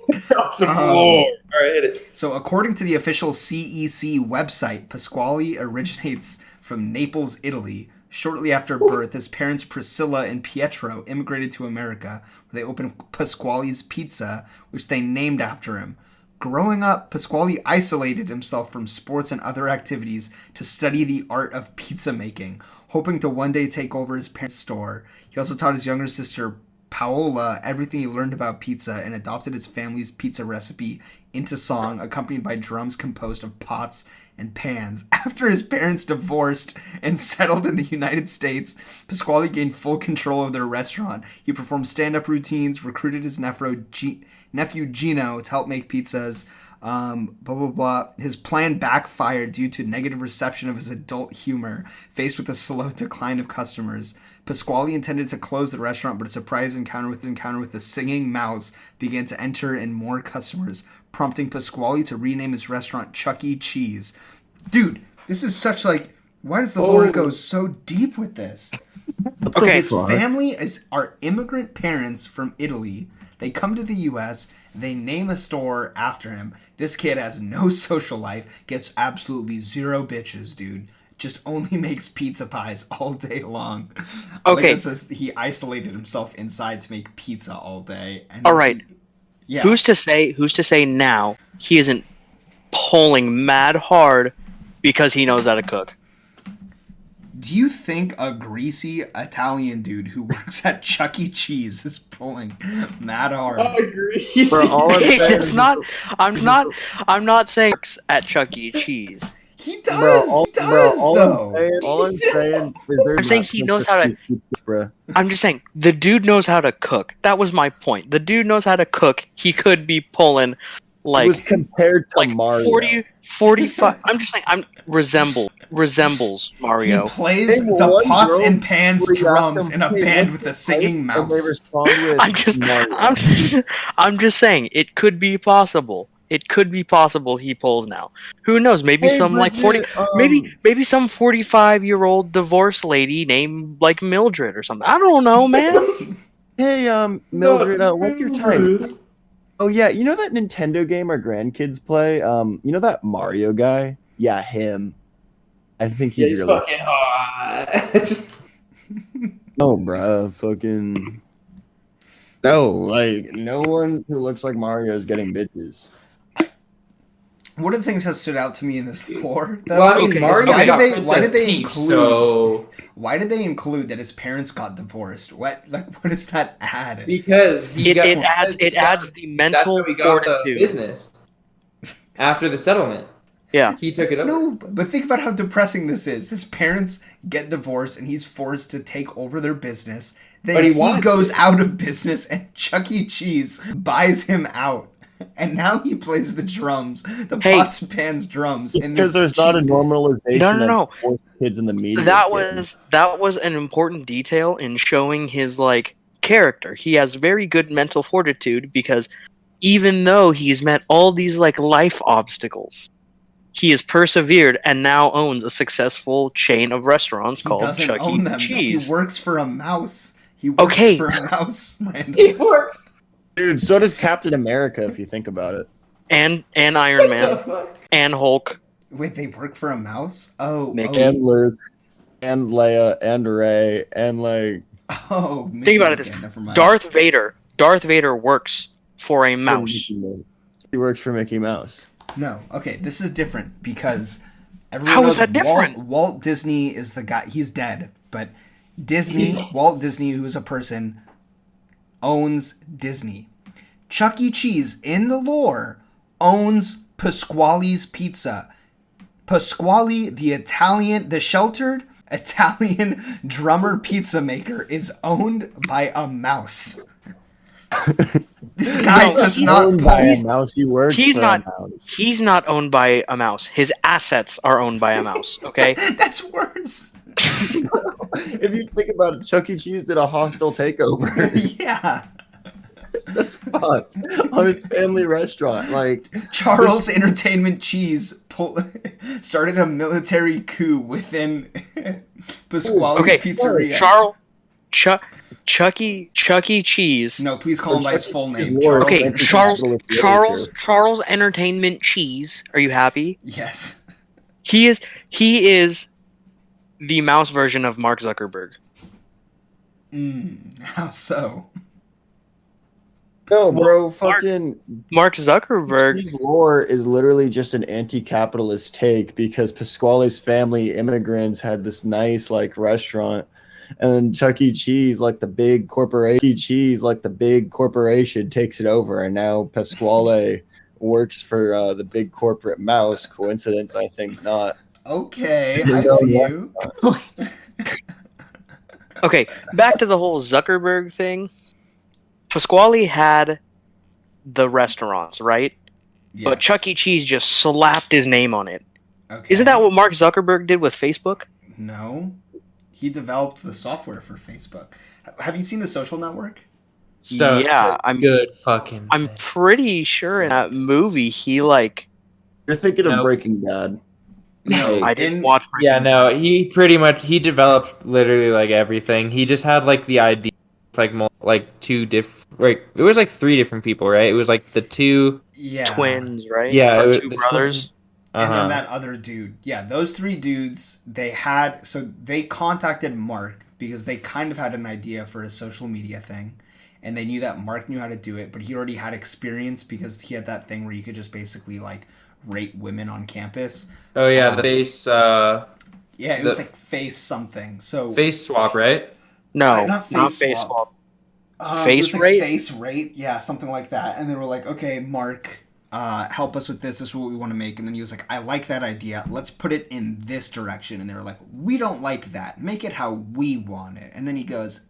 Some Um, more. All right, hit it. So, according to the official CEC website, Pasquale originates from Naples, Italy. Shortly after birth, his parents Priscilla and Pietro immigrated to America, where they opened Pasquale's Pizza, which they named after him. Growing up, Pasquale isolated himself from sports and other activities to study the art of pizza making, hoping to one day take over his parents' store. He also taught his younger sister Paola everything he learned about pizza and adopted his family's pizza recipe into song, accompanied by drums composed of pots and pans. After his parents divorced and settled in the United States, Pasquale gained full control of their restaurant. He performed stand-up routines, recruited his nephew Gino to help make pizzas, blah, blah, blah. His plan backfired due to negative reception of his adult humor, faced with a slow decline of customers. Pasquale intended to close the restaurant, but a surprise encounter with the singing mouse began to enter in more customers, prompting Pasquale to rename his restaurant Chuck E. Cheese. Dude, this is such why does the lore go so deep with this? Okay, His family are immigrant parents from Italy. They come to the U.S., they name a store after him. This kid has no social life, gets absolutely zero bitches, dude. Just only makes pizza pies all day long. Okay. It says he isolated himself inside to make pizza all day. And all right. Yeah. Who's to say now he isn't pulling mad hard because he knows how to cook? Do you think a greasy Italian dude who works at Chuck E. Cheese is pulling mad hard? I agree. Bro, all I'm saying It's is- not. I'm not saying at Chuck E. Cheese. He does. all Though. I'm saying is there's I'm saying not he knows how to- pizza, bro. I'm just saying the dude knows how to cook. That was my point. The dude knows how to cook. He could be pulling It was compared to Mario. 40, 45. I'm just saying. Resembles Mario. He plays Hey, well, the one pots girl and pans where you ask drums them, in a "Hey, band what's with a the singing type?" And they mouse. respond with Mario. I'm just saying it could be possible. It could be possible he pulls now. Who knows? Maybe Hey, some but 40 yeah, maybe some 45-year-old divorced lady named Mildred or something. I don't know, man. Hey, Mildred, what's your type? Oh yeah, you know that Nintendo game our grandkids play? You know that Mario guy? Yeah, him. I think he's He's really fucking hot. Just no, bro. Fucking no, no one who looks like Mario is getting bitches. One of the things that stood out to me in this lore, though, well, I mean, Okay, Mario why got did Princess they Peach, include? so Why did they include that his parents got divorced? What does that add? because he It, got, it adds the that's mental how he got the fortitude. business after the settlement. Yeah. He took it over. No, but think about how depressing this is. His parents get divorced, and he's forced to take over their business. Then But he he wanted goes to. out of business, and Chuck E. Cheese buys him out. And now he plays the drums, the Hey. pots and pans drums. In Because this there's not a cheap- normalization No. of divorced kids in the media. That was an important detail in showing his character. He has very good mental fortitude because even though he's met all these life obstacles, he has persevered and now owns a successful chain of restaurants He called doesn't Chuck own E. them. Cheese. He works for a mouse. He works Okay. for a mouse, Randall. It works. Dude, so does Captain America if you think about it. and Iron What the Man fuck? and Hulk. Wait, they work for a mouse? Oh, Mickey. And Luke, and Leia, and Rey, and Think about it this: okay, never mind. Darth Vader works for a mouse. He works for Mickey Mouse. No, okay, this is different because everyone How knows is that different? Walt Disney is the guy. He's dead, but Walt Disney, who is a person, owns Disney. Chuck E. Cheese, in the lore, owns Pasquale's Pizza. Pasquale, the sheltered Italian drummer pizza maker, is owned by a mouse. This guy does not Owned by a pose. mouse. He works He's for not- a mouse. He's not owned by a mouse. His assets are owned by a mouse. Okay. That's worse. If you think about it, Chuck E. Cheese did a hostile takeover. Yeah. That's fucked. On his family restaurant. Like, Charles Entertainment Cheese started a military coup within Pasquale's Okay. Pizzeria. Chuck E. Cheese. No, please call him by his full name. Lord. Okay, Charles Charles Entertainment Cheese. Are you happy? Yes. He is the mouse version of Mark Zuckerberg. How so? no, bro, fucking Mark Zuckerberg. Cheese lore is literally just an anti-capitalist take because Pasquale's family immigrants had this nice like restaurant, and then Chuck E. Cheese, like the big corporation, takes it over, and now Pasquale works for the big corporate mouse. Coincidence? I think not. Okay, I His own see you. Okay, back to the whole Zuckerberg thing. Pasquale had the restaurants, right? Yes. But Chuck E. Cheese just slapped his name on it. Okay. Isn't that what Mark Zuckerberg did with Facebook? No. He developed the software for Facebook. Have you seen The Social Network? So Yeah, it's a good fucking. I'm thing. pretty sure in that movie he like You're thinking of Nope. Breaking Bad. No, I didn't in- watch. Yeah, no, he pretty much developed literally like everything. He just had like the idea, like two different, like it was like three different people, right? It was like the two, Yeah. Twins, right? Yeah, Or it was two the brothers. And then uh-huh. that other dude. Yeah, those three dudes, they contacted Mark because they kind of had an idea for a social media thing. And they knew that Mark knew how to do it, but he already had experience because he had that thing where you could just basically like rate women on campus. Oh yeah, the face, Yeah, it was The- like face something. So face swap, right? No, not not face face swap. swap. it Face was like rate? face rate, yeah, something like that. And they were like, okay, Mark, help us with this. This is what we want to make. And then he was like, I like that idea. Let's put it in this direction. And they were like, we don't like that. Make it how we want it. And then he goes,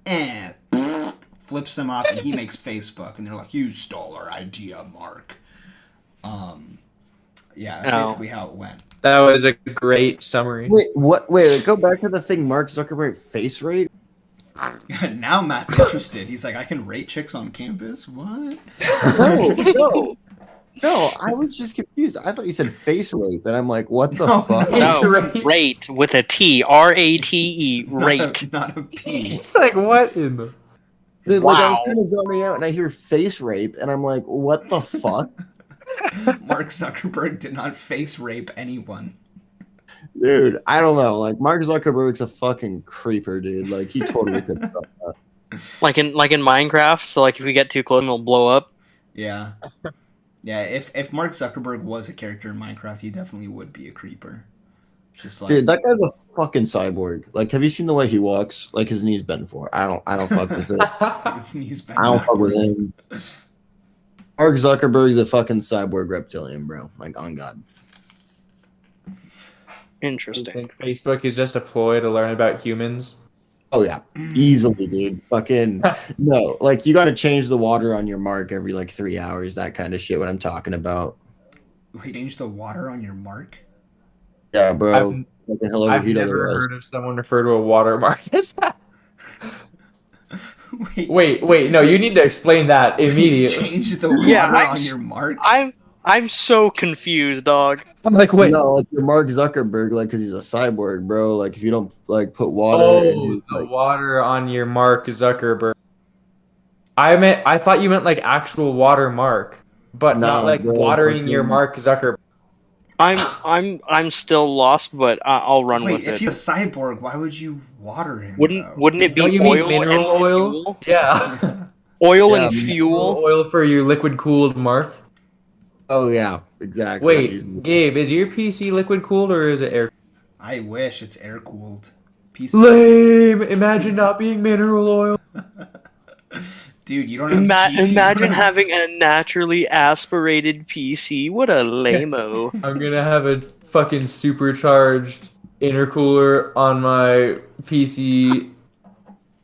flips them off, and he makes Facebook. And they're like, you stole our idea, Mark. Yeah, that's No. basically how it went. That was a great summary. Wait, what? Wait, go back to the thing. Mark Zuckerberg face rate. Now Matt's interested. He's like, I can rate chicks on campus? What? No. I was just confused. I thought you said face rape, and I'm like, what the No, fuck? no. No, Rate. rate with a T. RATE. Rate. Not a P. It's like what in the? Dude, like, I was Wow. kind of zoning out, and I hear face rape, and I'm like, what the fuck? Mark Zuckerberg did not face rape anyone. Dude, I don't know. Like, Mark Zuckerberg's a fucking creeper, dude. Like, he totally could have done that. Like in Minecraft. So like if we get too close, it'll blow up. Yeah. Yeah, if Mark Zuckerberg was a character in Minecraft, he definitely would be a creeper. Just like Dude, that guy's a fucking cyborg. Like, have you seen the way he walks? Like, his knees bent for. I don't fuck with it. his knees bent I don't fuck with backwards. him. Mark Zuckerberg's a fucking cyborg reptilian, bro. Like, on God. I Interesting. think Facebook is just a ploy to learn about humans. Oh yeah, easily, dude. Fucking no. Like, you got to change the water on your mark every like 3 hours. That kind of shit. What I'm talking about. Wait, change the water on your mark? Yeah, bro. I've- Fucking hell I've overheat never otherwise. heard of someone refer to a watermark as that. Wait, Wait, no, you need to explain that immediately. change the water Yeah, I'm on s- your mark? I'm so confused, dog. I'm like, wait. No, like, you're Mark Zuckerberg, like, because he's a cyborg, bro. Like, if you don't like put water in Oh, his, the like, water on your Mark Zuckerberg. I thought you meant like actual watermark, but No, not like bro, watering your fucking- Mark Zuckerberg. I'm still lost, but I'll run Wait, with if it. he's a cyborg, why would you water him? Wouldn't it be Don't you mean oil mineral and oil? fuel? Yeah. Oil Yeah, and mineral fuel. Oil for your liquid cooled Mark. oh yeah, exactly. Wait, He's- Gabe, is your PC liquid cooled or is it air? I wish it's air cooled. PC. Lame. Imagine not being mineral oil. Dude, you don't have G Fuel. Imagine having a naturally aspirated PC. What a lame-o. I'm gonna have a fucking supercharged intercooler on my PC.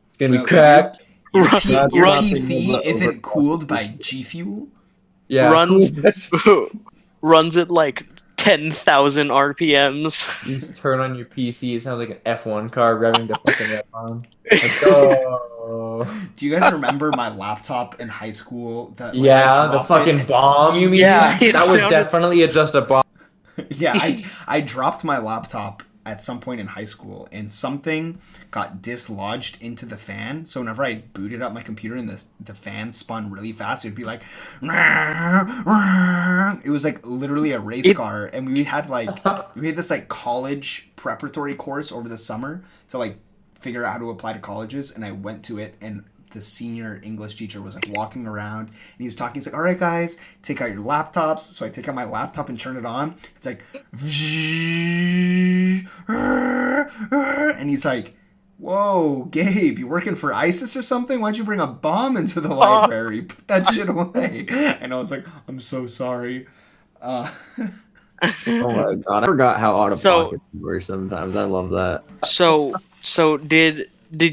It's gonna be Bro, cracked. Your, Run- your run- PC isn't cooled by G Fuel? Yeah, runs cool. runs at like 10,000 RPMs. You just turn on your PC. It sounds like an F1 car revving the fucking F1. Let's go. Do you guys remember my laptop in high school? That like, Yeah, I the dropped fucking it? bomb. You mean? Yeah, it that was sounded- definitely just a bomb. Yeah, I dropped my laptop at some point in high school, and something got dislodged into the fan. So whenever I booted up my computer and the fan spun really fast, it'd be like, it was like literally a race car. And we had this like college preparatory course over the summer to like figure out how to apply to colleges. And I went to it, and the senior English teacher was like walking around, and he was talking. He's like, all right, guys, take out your laptops. So I take out my laptop and turn it on. It's like, and he's like, whoa, Gabe, you working for ISIS or something? Why'd you bring a bomb into the library? Put that shit away. And I was like, I'm so sorry. Oh my god, I forgot how out of pocket you were sometimes. I love that. So did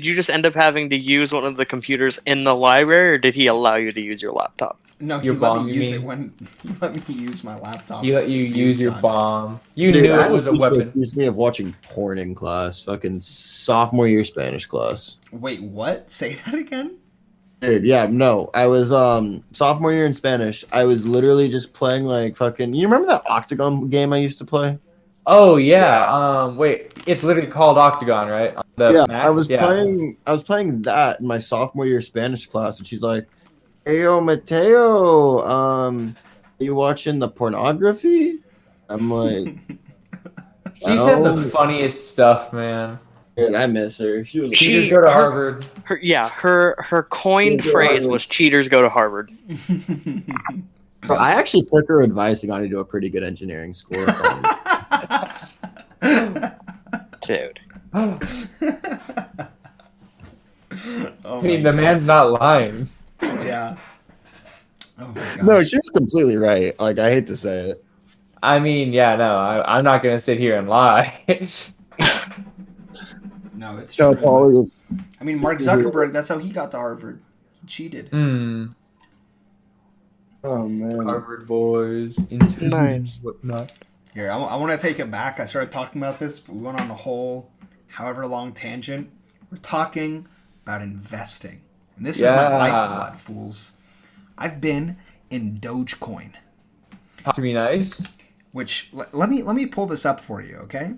you just end up having to use one of the computers in the library, or did he allow you to use your laptop? No, he Your let bomb, me you use it mean? when he let me use my laptop. He let you He use was your done. bomb. You Dude, knew I it was a teacher weapon. accused me of watching porn in class. Fucking sophomore year Spanish class. Wait, what? Say that again? Dude, yeah, no. I was sophomore year in Spanish. I was literally just playing like fucking. You remember that Octagon game I used to play? Oh yeah. Wait, it's literally called Octagon, right? On the Yeah, Mac? I was playing that in my sophomore year Spanish class, and she's like, "Hey, yo, Mateo, you watching the pornography?" I'm like, She said the "No." funniest stuff, man. Dude, I miss her. She was. Cheaters go to Harvard. Her coined Yeah, phrase Harvard. was "cheaters go to Harvard." Bro, I actually took her advice and got into a pretty good engineering school. Dude. Oh I mean, my the man's not lying. God. Yeah. Oh my god. No, she was completely right. Like, I hate to say it. I mean, yeah, no, I'm not gonna sit here and lie. No, it's No, true. Paul, I mean, Mark Zuckerberg, that's how he got to Harvard. He cheated. oh man. Harvard boys, into Nice. whatnot. Here, I want to take it back. I started talking about this, but we went on a whole however long tangent. We're talking about investing. And this is my Yeah. lifeblood, fools. I've been in Doge Coin, To be nice. which let me pull this up for you, okay?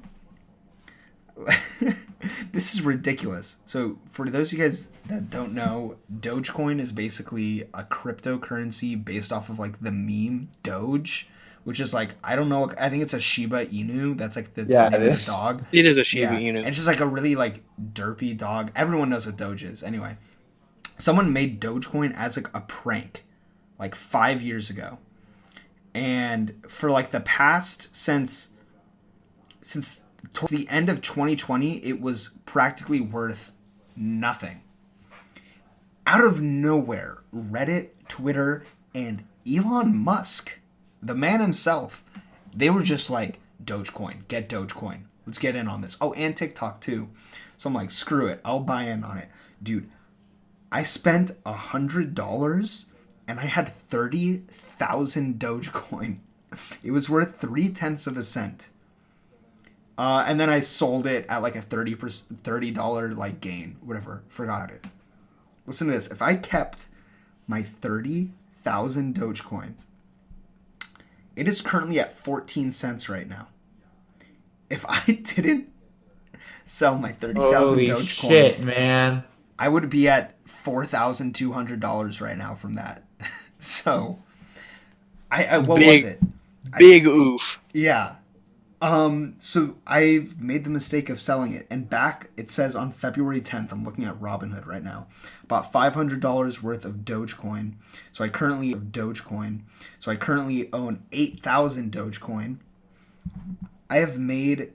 This is ridiculous. So, for those of you guys that don't know, Dogecoin is basically a cryptocurrency based off of like the meme Doge, which is like, I don't know, I think it's a Shiba Inu. That's like the Yeah, name it of is. the dog. It is a Shiba And Inu. it's just like a really like derpy dog. Everyone knows what Doge is. Anyway, someone made Dogecoin as like a prank like 5 years ago. And for like the past since towards the end of 2020, it was practically worth nothing. Out of nowhere, Reddit, Twitter, and Elon Musk, the man himself, they were just like, Dogecoin, get Dogecoin. Let's get in on this. Oh, and TikTok too. So I'm like, screw it. I'll buy in on it. Dude, I spent $100 and I had 30,000 Dogecoin. It was worth 0.3 of a cent. And then I sold it at like a $30 like gain, whatever. Forgot it. Listen to this. If I kept my 30,000 Dogecoin, it is currently at 14 cents right now. If I didn't sell my 30,000 Holy Dogecoin, shit, man. I would be at $4,200 right now from that. So, what Big- was it? Big oof. Yeah. So I've made the mistake of selling it, and back it says on February 10th, I'm looking at Robinhood right now, about $500 worth of Dogecoin. So I currently own 8,000 Dogecoin. I have made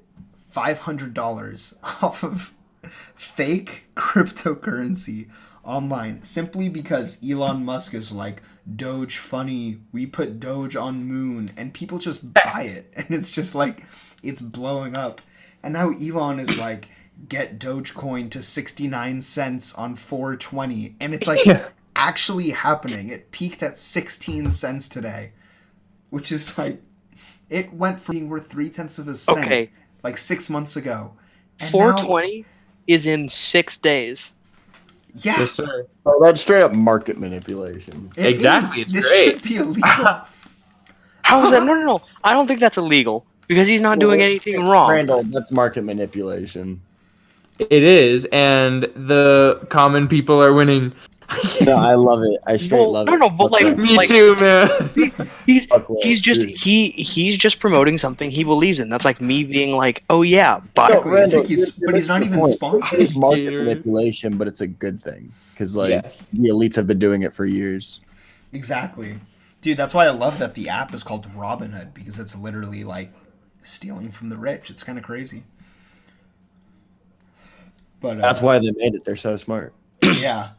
$500 off of fake cryptocurrency online simply because Elon Musk is like, Doge funny, we put Doge on moon, and people just buy it, and it's just like, it's blowing up. And now Elon is like, get Dogecoin to 69 cents on 420, and it's like Yeah. actually happening. It peaked at 16 cents today, which is like, it went from being worth 0.3 of a cent Okay, like 6 months ago. And 420 is in 6 days. now, yeah, Yes, sir. Oh, that's straight up market manipulation. it Exactly, is. it's This great. should be illegal. How is that? No. I don't think that's illegal because he's not doing anything wrong. Randall, that's market manipulation. It is, and the common people are winning. No, I love it. I straight Well, love no, it. no, but Fuck like, that. Me too, man. he's Fuck that, he's just dude. he's just promoting something he believes in. That's like me being like, oh yeah, but Exactly. It's like you're but he's not missing even the point. sponsored. It's market Gatorade. manipulation, but it's a good thing because like Yes. the elites have been doing it for years. Exactly. Dude, that's why I love that the app is called Robinhood, because it's literally like stealing from the rich. It's kind of crazy. But That's why they made it. They're so smart. yeah.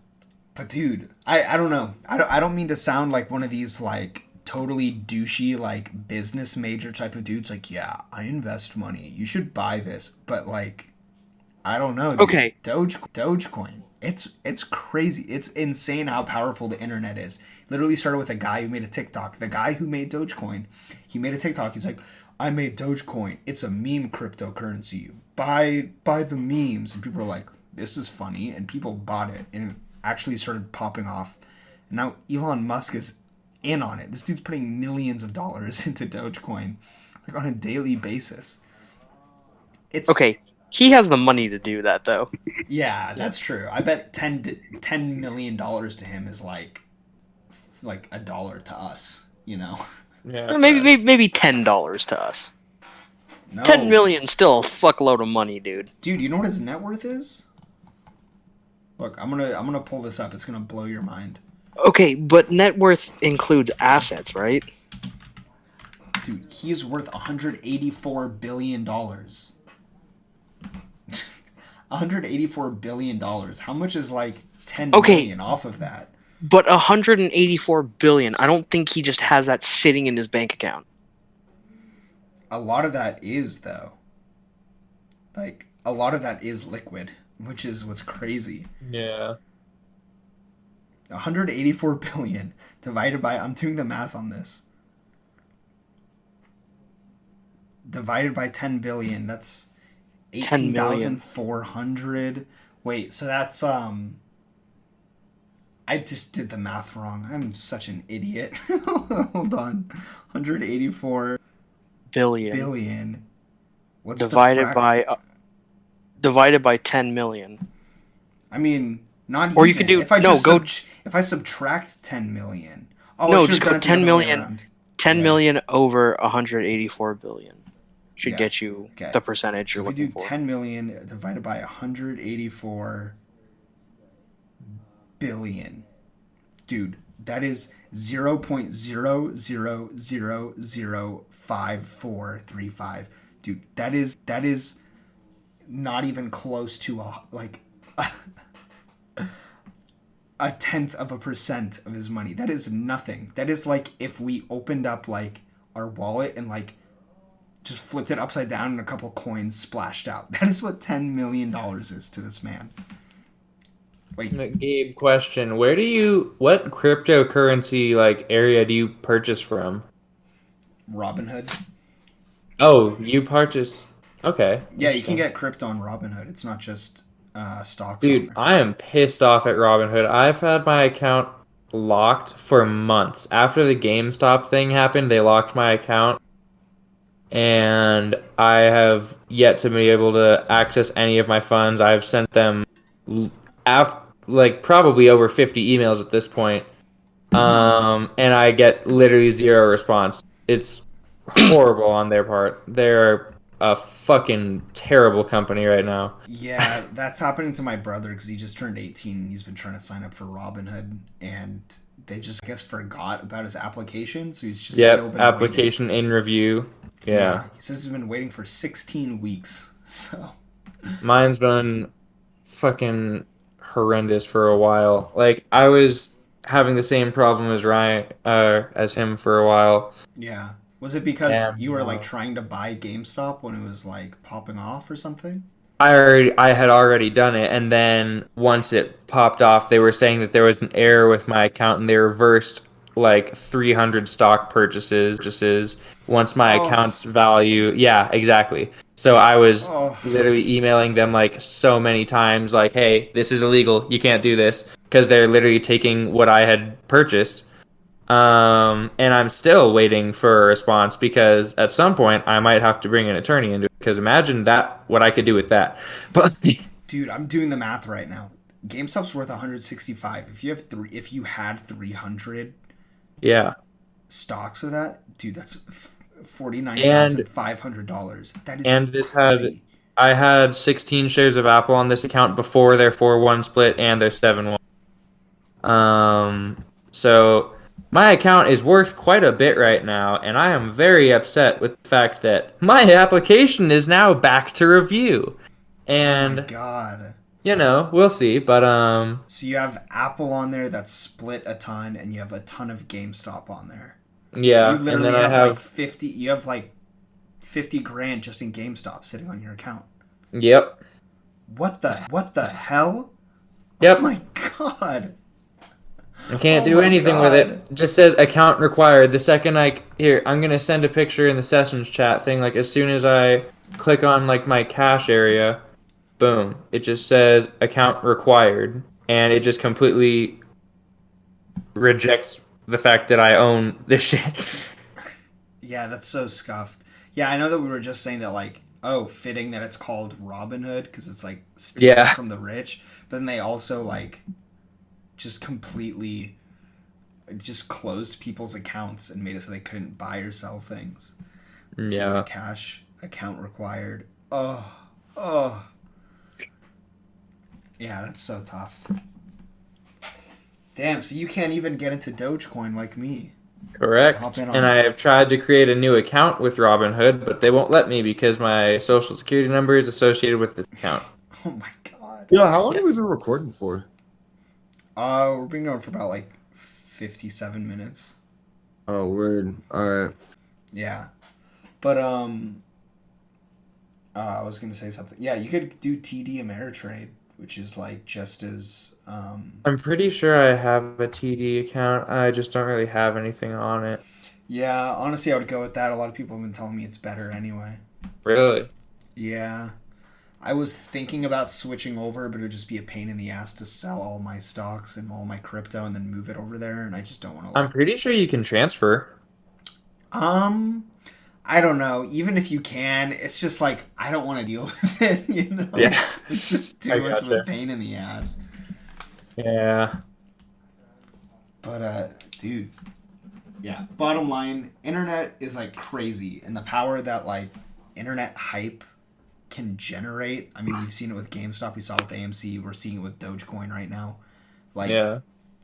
But dude, I don't know. I don't mean to sound like one of these like totally douchey like business major type of dudes like, yeah, I invest money. You should buy this. But like I don't know, dude. Okay. Dogecoin. It's crazy. It's insane how powerful the internet is. Literally started with a guy who made a TikTok. The guy who made Dogecoin, he made a TikTok. He's like, I made Dogecoin. It's a meme cryptocurrency. Buy the memes. And people were like, this is funny. And people bought it. And it actually started popping off. And now Elon Musk is in on it. This dude's putting millions of dollars into Dogecoin like on a daily basis. It's okay. He has the money to do that though. Yeah, that's true. I bet $10 million to him is like a dollar to us, you know? Yeah. Or maybe $10 to us. No. 10 million still a fuckload of money, dude. Dude, you know what his net worth is? Look, I'm gonna pull this up. It's gonna blow your mind. Okay, but net worth includes assets, right? Dude, he is worth $184 billion. $184 billion. How much is like 10 Okay. million off of that? But 184 billion. I don't think he just has that sitting in his bank account. A lot of that is though. Like a lot of that is liquid, which is what's crazy. Yeah. 184 billion divided by, I'm doing the math on this. Divided by 10 billion, that's 10 million. 18,400. Wait, so that's I just did the math wrong. I'm such an idiot. Hold on. 184 Billion. billion. What's Divided the divided by 10 million. I mean, not even. Or you could do- if I no, just go- if I subtract 10 million. Oh, No, I should've just go done it the 10 other way million. around. 10 Yeah. million over 184 billion should Yeah. get you Okay. the percentage So you're if we do looking for. 10 million divided by 184 billion, dude, that is 0.00005435. Dude, that is not even close to a tenth of a percent of his money. That is nothing. That is like if we opened up like our wallet and like just flipped it upside down and a couple coins splashed out. That is what $10 million is to this man. Wait, Gabe, question: what cryptocurrency like area do you purchase from? Robinhood? Oh, you purchase. Okay. Yeah, you can interesting. get crypto on Robinhood. It's not just stocks. Dude, on there. I am pissed off at Robinhood. I've had my account locked for months. After the GameStop thing happened, they locked my account, and I have yet to be able to access any of my funds. I've sent them like probably over 50 emails at this point. And I get literally zero response. It's horrible on their part. They're a fucking terrible company right now. Yeah, that's happening to my brother because he just turned 18 and he's been trying to sign up for Robinhood and they just, I guess, forgot about his application. So he's just still Yep, been application in review. waiting. Yeah. He says he's been waiting for 16 weeks. So, Mine's been fucking horrendous for a while. Like I was having the same problem as Ryan, as him for a while. Yeah. Was it because And you were like trying to buy GameStop when it was like popping off or something? I had already done it, and then once it popped off, they were saying that there was an error with my account, and they reversed like 300 stock purchases once my Oh. account's value. Yeah, exactly. So I was Oh. literally emailing them like so many times, like, "Hey, this is illegal. You can't do this," because they're literally taking what I had purchased. And I'm still waiting for a response because at some point I might have to bring an attorney into it. Because imagine that, what I could do with that. But Dude, I'm doing the math right now. GameStop's worth 165. If you had 300 yeah, stocks of that, dude, that's and $49,500. That is and this crazy. I had 16 shares of Apple on this account before their 4-1 split and their 7-1. So my account is worth quite a bit right now, and I am very upset with the fact that my application is now back to review. Oh my And god. we'll see. But So you have Apple on there that's split a ton, and you have a ton of GameStop on there. yeah, You and literally then I have like have 50. You have like 50 grand just in GameStop sitting on your account. yep, What the hell? yep. Oh my god. I can't Oh do my anything with it. God. It just says account required. The second I'm gonna send a picture in the sessions chat thing. Like as soon as I click on like my cache area, boom, it just says account required, and it just completely rejects the fact that I own this shit. Yeah, that's so scuffed. Yeah, I know that we were just saying that, like, oh, fitting that it's called Robinhood because it's like stealing Yeah. from the rich, but then they also like just completely just closed people's accounts and made it so they couldn't buy or sell things. Yeah. Cash account required. Oh. Yeah, that's so tough. Damn, so you can't even get into Doge Coin like me. Correct. Hop in on And I that. have tried to create a new account with Robinhood, but they won't let me because my social security number is associated with this account. Oh my god. Yeah, how long have we been recording for? We're being going for about like 57 minutes. Oh, weird. All right. Yeah. But I was gonna say something. Yeah, you could do TD Ameritrade, which is like just as I'm pretty sure I have a TD account. I just don't really have anything on it. yeah, honestly I would go with that. A lot of people have been telling me it's better anyway. Really? Yeah. I was thinking about switching over, but it would just be a pain in the ass to sell all my stocks and all my crypto and then move it over there, and I just don't want to I'm pretty sure you can transfer. I don't know. Even if you can, it's just like I don't want to deal with it, you know? Yeah. It's just too I much of a gotcha. pain in the ass. Yeah. But dude, yeah. Bottom line, internet is like crazy, and the power that like internet hype can generate. I mean, we've seen it with GameStop, we saw it with AMC, we're seeing it with Doge Coin right now. Like, Yeah.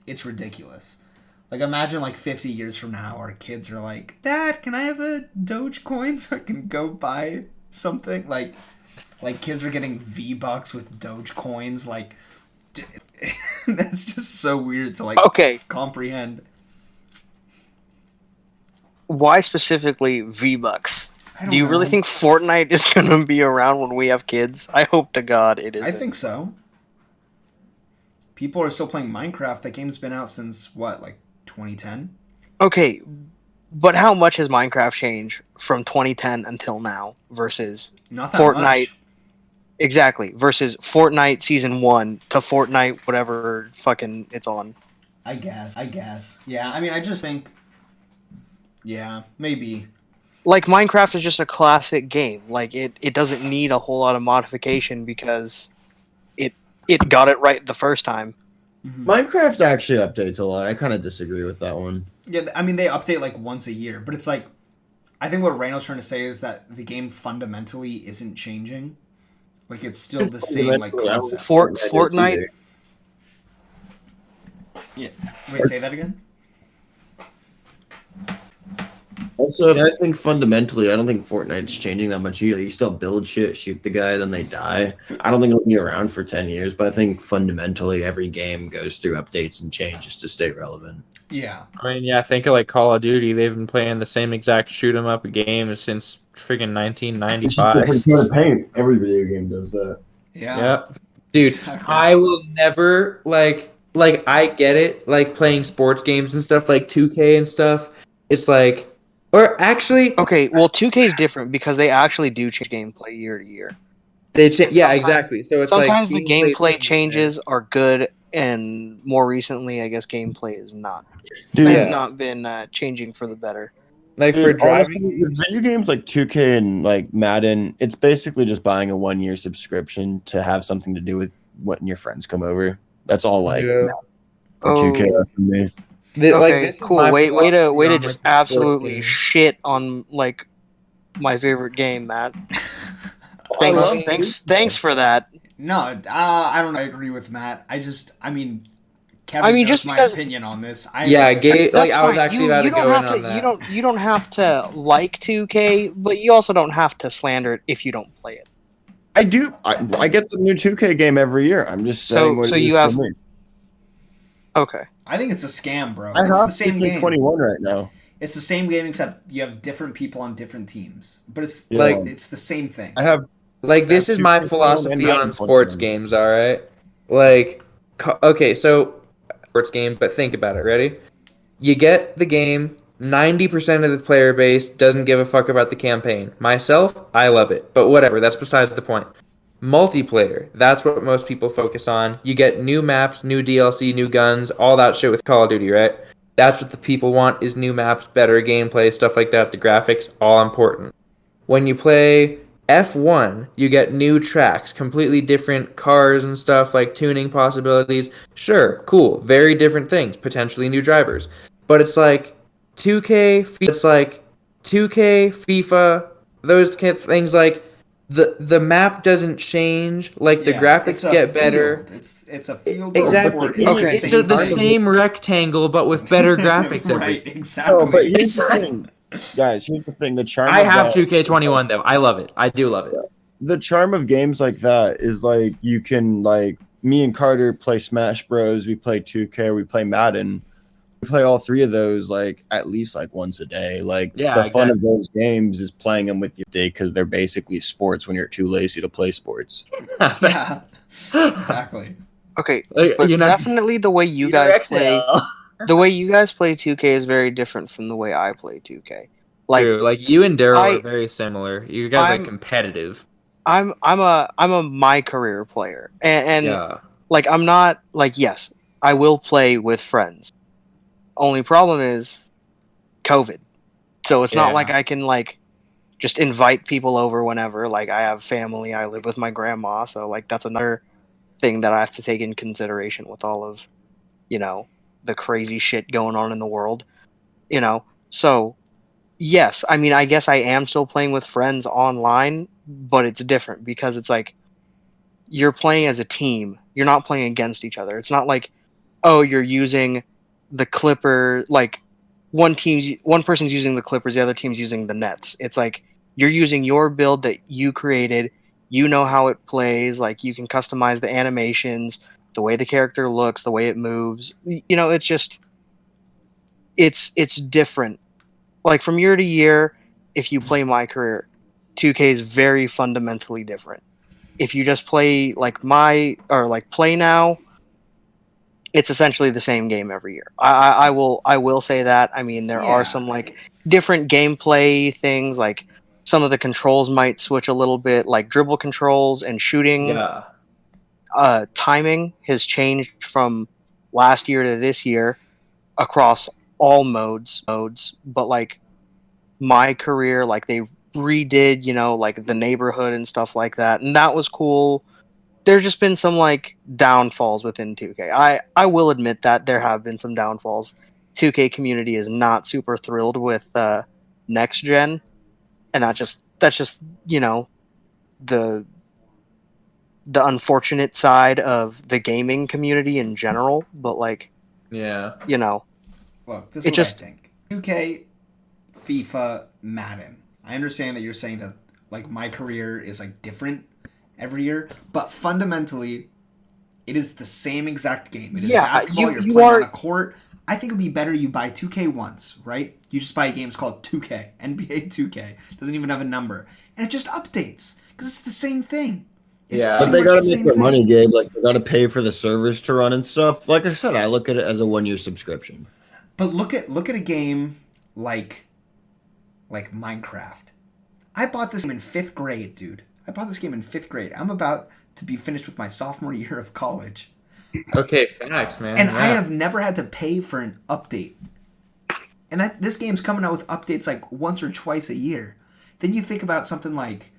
it's ridiculous. Like, imagine like 50 years from now, our kids are like, "Dad, can I have a Doge Coin so I can go buy something?" Like kids are getting V-Bucks with Doge coins. Like, that's just so weird to like Okay, comprehend. why specifically V-Bucks? I don't Do you really know. think Fortnite is going to be around when we have kids? I hope to God it isn't. I think so. People are still playing Minecraft. That game's been out since what, like 2010? Okay, but how much has Minecraft changed from 2010 until now versus Not that Fortnite? much. Exactly, versus Fortnite Season 1 to Fortnite whatever fucking it's on. I guess. Yeah, I mean, I just think. Yeah, maybe. Like, Minecraft is just a classic game. Like, it doesn't need a whole lot of modification because it got it right the first time. Mhm. Minecraft actually updates a lot. I kind of disagree with that one. Yeah, I mean, they update like once a year, but it's like. I think what Reynold's trying to say is that the game fundamentally isn't changing. Like, it's still the same, like, concept. Fortnite. Yeah. Wait, say that again? Also, I think fundamentally, I don't think Fortnite's changing that much either. You still build shit, shoot the guy, then they die. I don't think it'll be around for 10 years, but I think fundamentally every game goes through updates and changes to stay relevant. Yeah. I mean, yeah, think of like Call of Duty. They've been playing the same exact shoot 'em up game since freaking It's just different 1995. kind of paint. Every video game does that. Yeah. Yep. Dude, Exactly. I will never like I get it, like playing sports games and stuff like 2K and stuff. It's like, or actually, Okay, well, 2K is different because they actually do change gameplay year to year. yeah, Sometimes- exactly. So it's like Sometimes the gameplay changes. changes are good, and more recently, I guess gameplay is not. Dude, Has Yeah. not been changing for the better. Like for Dude, honestly, driving. with video games like 2K and like Madden, it's basically just buying a 1 year subscription to have something to do with when your friends come over. That's all like Yeah. for 2K Oh, for me. Like, okay, this is cool. my Way to philosophy just on, like, the sports absolutely games. shit on like my favorite game, Matt. I love Thanks for that. No, I don't agree with Matt. Kevin I mean, knows just my because- opinion on this. Yeah, like That's I was fine. actually You about to don't go have in to. on that. You don't have to like 2K, but you also don't have to slander it if you don't play it. I do. I get the new 2K game every year. I'm just saying what So it is you for have- me. Okay. I think it's a scam, bro. I It's have the same game. 21 right now. It's the same game except you have different people on different teams. But it's Yeah. it's the same thing. I have Like, this is my 2K philosophy and Madden on sports 21. games, all right? Like, okay, so sports game, but think about it. Ready? You get the game. 90% of the player base doesn't give a fuck about the campaign. Myself, I love it, but whatever. That's besides the point. Multiplayer. That's what most people focus on. You get new maps, new DLC, new guns, all that shit with Call of Duty, right? That's what the people want: is new maps, better gameplay, stuff like that. The graphics, all important. When you play F1, you get new tracks, completely different cars and stuff, like tuning possibilities. Sure, cool, very different things, potentially new drivers. But it's like 2K, FIFA, those kind of things, like the map doesn't change, like the Yeah, graphics it's a get better. field. It's a field. Exactly. Report. Okay. It's the same rectangle, but with better graphics. Right, No, exactly. but here's the thing, guys. Here's the thing. The charm. I of have that- 2K21 though. I love it. I do love it. The charm of games like that is like you can like me and Carter play Smash Bros. We play 2K. We play Madden. We play all three of those like at least like once a day. Like Yeah, the fun of those games is playing them with your day because they're basically sports when you're too lazy to play sports. Yeah, exactly. Okay. Like, But you know, definitely the way you guys play, the way you guys play 2K is very different from the way I play 2K. Like true. Like you and Daryl I- are very similar. You guys are I'm- competitive. I'm a my career player, and Yeah. like I'm not like yes, I will play with friends. Only problem is COVID. So it's not Yeah. like I can like just invite people over whenever. Like I have family, I live with my grandma, so like that's another thing that I have to take in consideration with all of, the crazy shit going on in the world. So yes, I mean I guess I am still playing with friends online, but it's different because it's like you're playing as a team. You're not playing against each other. It's not like, oh, you're using the Clipper, like one person's using the Clippers, the other team's using the Nets. It's like you're using your build that you created. You know how it plays. Like you can customize the animations, the way the character looks, the way it moves. It's just it's different. Like from year to year, if you play my career, 2K is very fundamentally different. If you just play like play now, it's essentially the same game every year. I will say that. I mean, there are some like different gameplay things. Like some of the controls might switch a little bit, like dribble controls and shooting. Yeah. Timing has changed from last year to this year across all modes. But like my career, like they redid, like the neighborhood and stuff like that, and that was cool. There's just been some like downfalls within 2K. I will admit that there have been some downfalls. 2K community is not super thrilled with next gen, and that's just the unfortunate side of the gaming community in general. But like Yeah. Look, this is It what just- I think. 2K FIFA, Madden. I understand that you're saying that like my career is like different every year, but fundamentally, it is the same exact game. It is basketball. You're playing on a court. I think it would be better you buy 2K once, right? You just buy games called 2K, NBA 2K. Doesn't even have a number, and it just updates because it's the same thing. But they gotta make their money, Gabe. Like they gotta pay for the servers to run and stuff. Like I said, I look at it as a 1-year subscription. But look at a game like Minecraft. I bought this game in 5th grade, dude. I bought this game in 5th grade. I'm about to be finished with my sophomore year of college. Okay, facts, man. And I have never had to pay for an update. And this game's coming out with updates like once or twice a year. Then you think about something like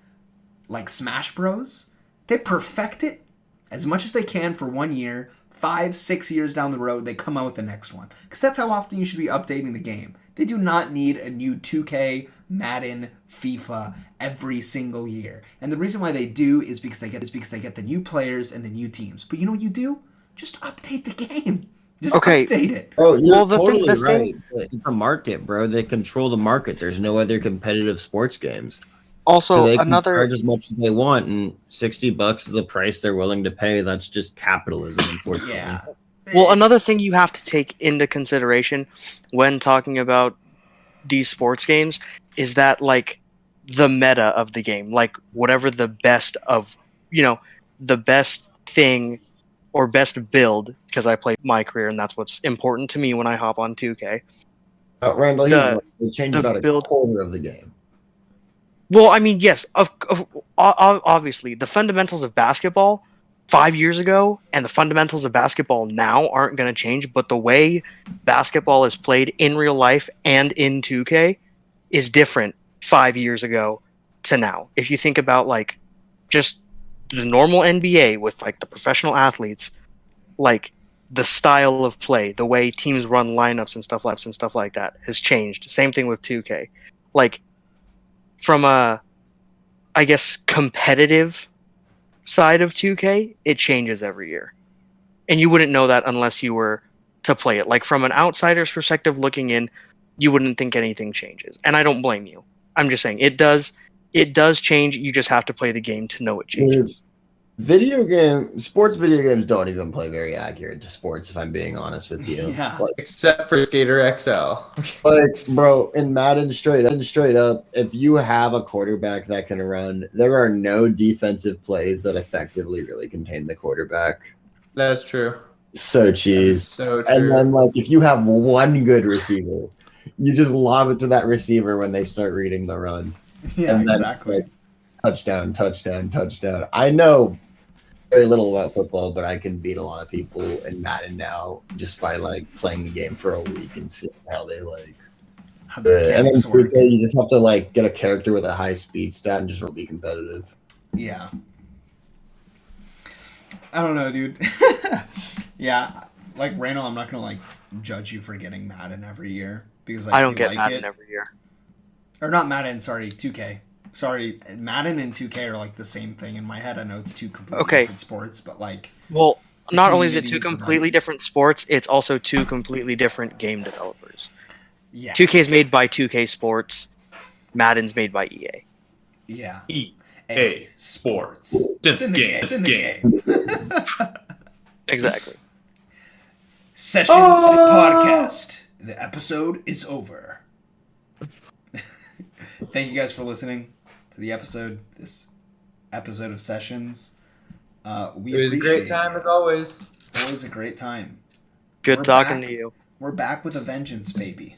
Smash Bros. They perfect it as much as they can for 1 year. 5-6 years down the road, they come out with the next one. Because that's how often you should be updating the game. They do not need a new 2K, Madden, FIFA every single year. And the reason why they do is because they get the new players and the new teams. But you know what you do? Just update the game. Just update it. Oh, you're totally right. It's a market, bro. They control the market. There's no other competitive sports games. Also, so they can charge as much as they want, and $60 is the price they're willing to pay. That's just capitalism, unfortunately. Yeah. Well, another thing you have to take into consideration when talking about these sports games is that, like, the meta of the game, like, whatever the best of, the best thing or best build, because I play my career and that's what's important to me when I hop on 2K. Randall, they changed about a quarter of the game. Well, I mean, yes, obviously, the fundamentals of basketball 5 years ago and the fundamentals of basketball now aren't going to change, but the way basketball is played in real life and in 2K is different 5 years ago to now. If you think about, like, just the normal NBA with, like, the professional athletes, like, the style of play, the way teams run lineups and stuff like that has changed. Same thing with 2K. Like, from a, I guess, competitive side of 2K, it changes every year. And you wouldn't know that unless you were to play it. Like, from an outsider's perspective looking in, you wouldn't think anything changes. And I don't blame you. I'm just saying, it does change. You just have to play the game to know it changes. Sports video games don't even play very accurate to sports, if I'm being honest with you. Yeah. Like, except for Skater XL. Like, bro, in Madden, straight up, if you have a quarterback that can run, there are no defensive plays that effectively really contain the quarterback. That's true. So cheese. So true. And then, like, if you have one good receiver, you just lob it to that receiver when they start reading the run. Yeah, and then, exactly. Like, touchdown. I know very little about football, but I can beat a lot of people in Madden now just by, like, playing the game for a week and seeing how they, like. And then 3K, you just have to, like, get a character with a high speed stat and just really be competitive. Yeah. I don't know, dude. Yeah, like, Randall, I'm not gonna, like, judge you for getting Madden every year because, like, I don't get Madden every year. Or not Madden, sorry, 2K. Sorry, Madden and 2K are, like, the same thing in my head. I know it's two completely different sports, but, like... Well, not only is it two completely different sports, it's also two completely different game developers. Yeah. 2K is made by 2K Sports. Madden's made by EA. Yeah. EA Sports. It's in the game. Exactly. Sessions Podcast. The episode is over. Thank you guys for listening to the episode. This episode of Sessions. It was a great time as always. Always a great time. Good talking to you. We're back with a vengeance, baby.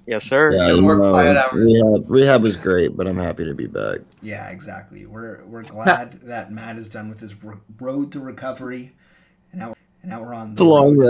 Yes, sir. Yeah, rehab was great, but I'm happy to be back. Yeah, exactly. We're glad that Matt is done with his road to recovery, and now we're on. It's a long road.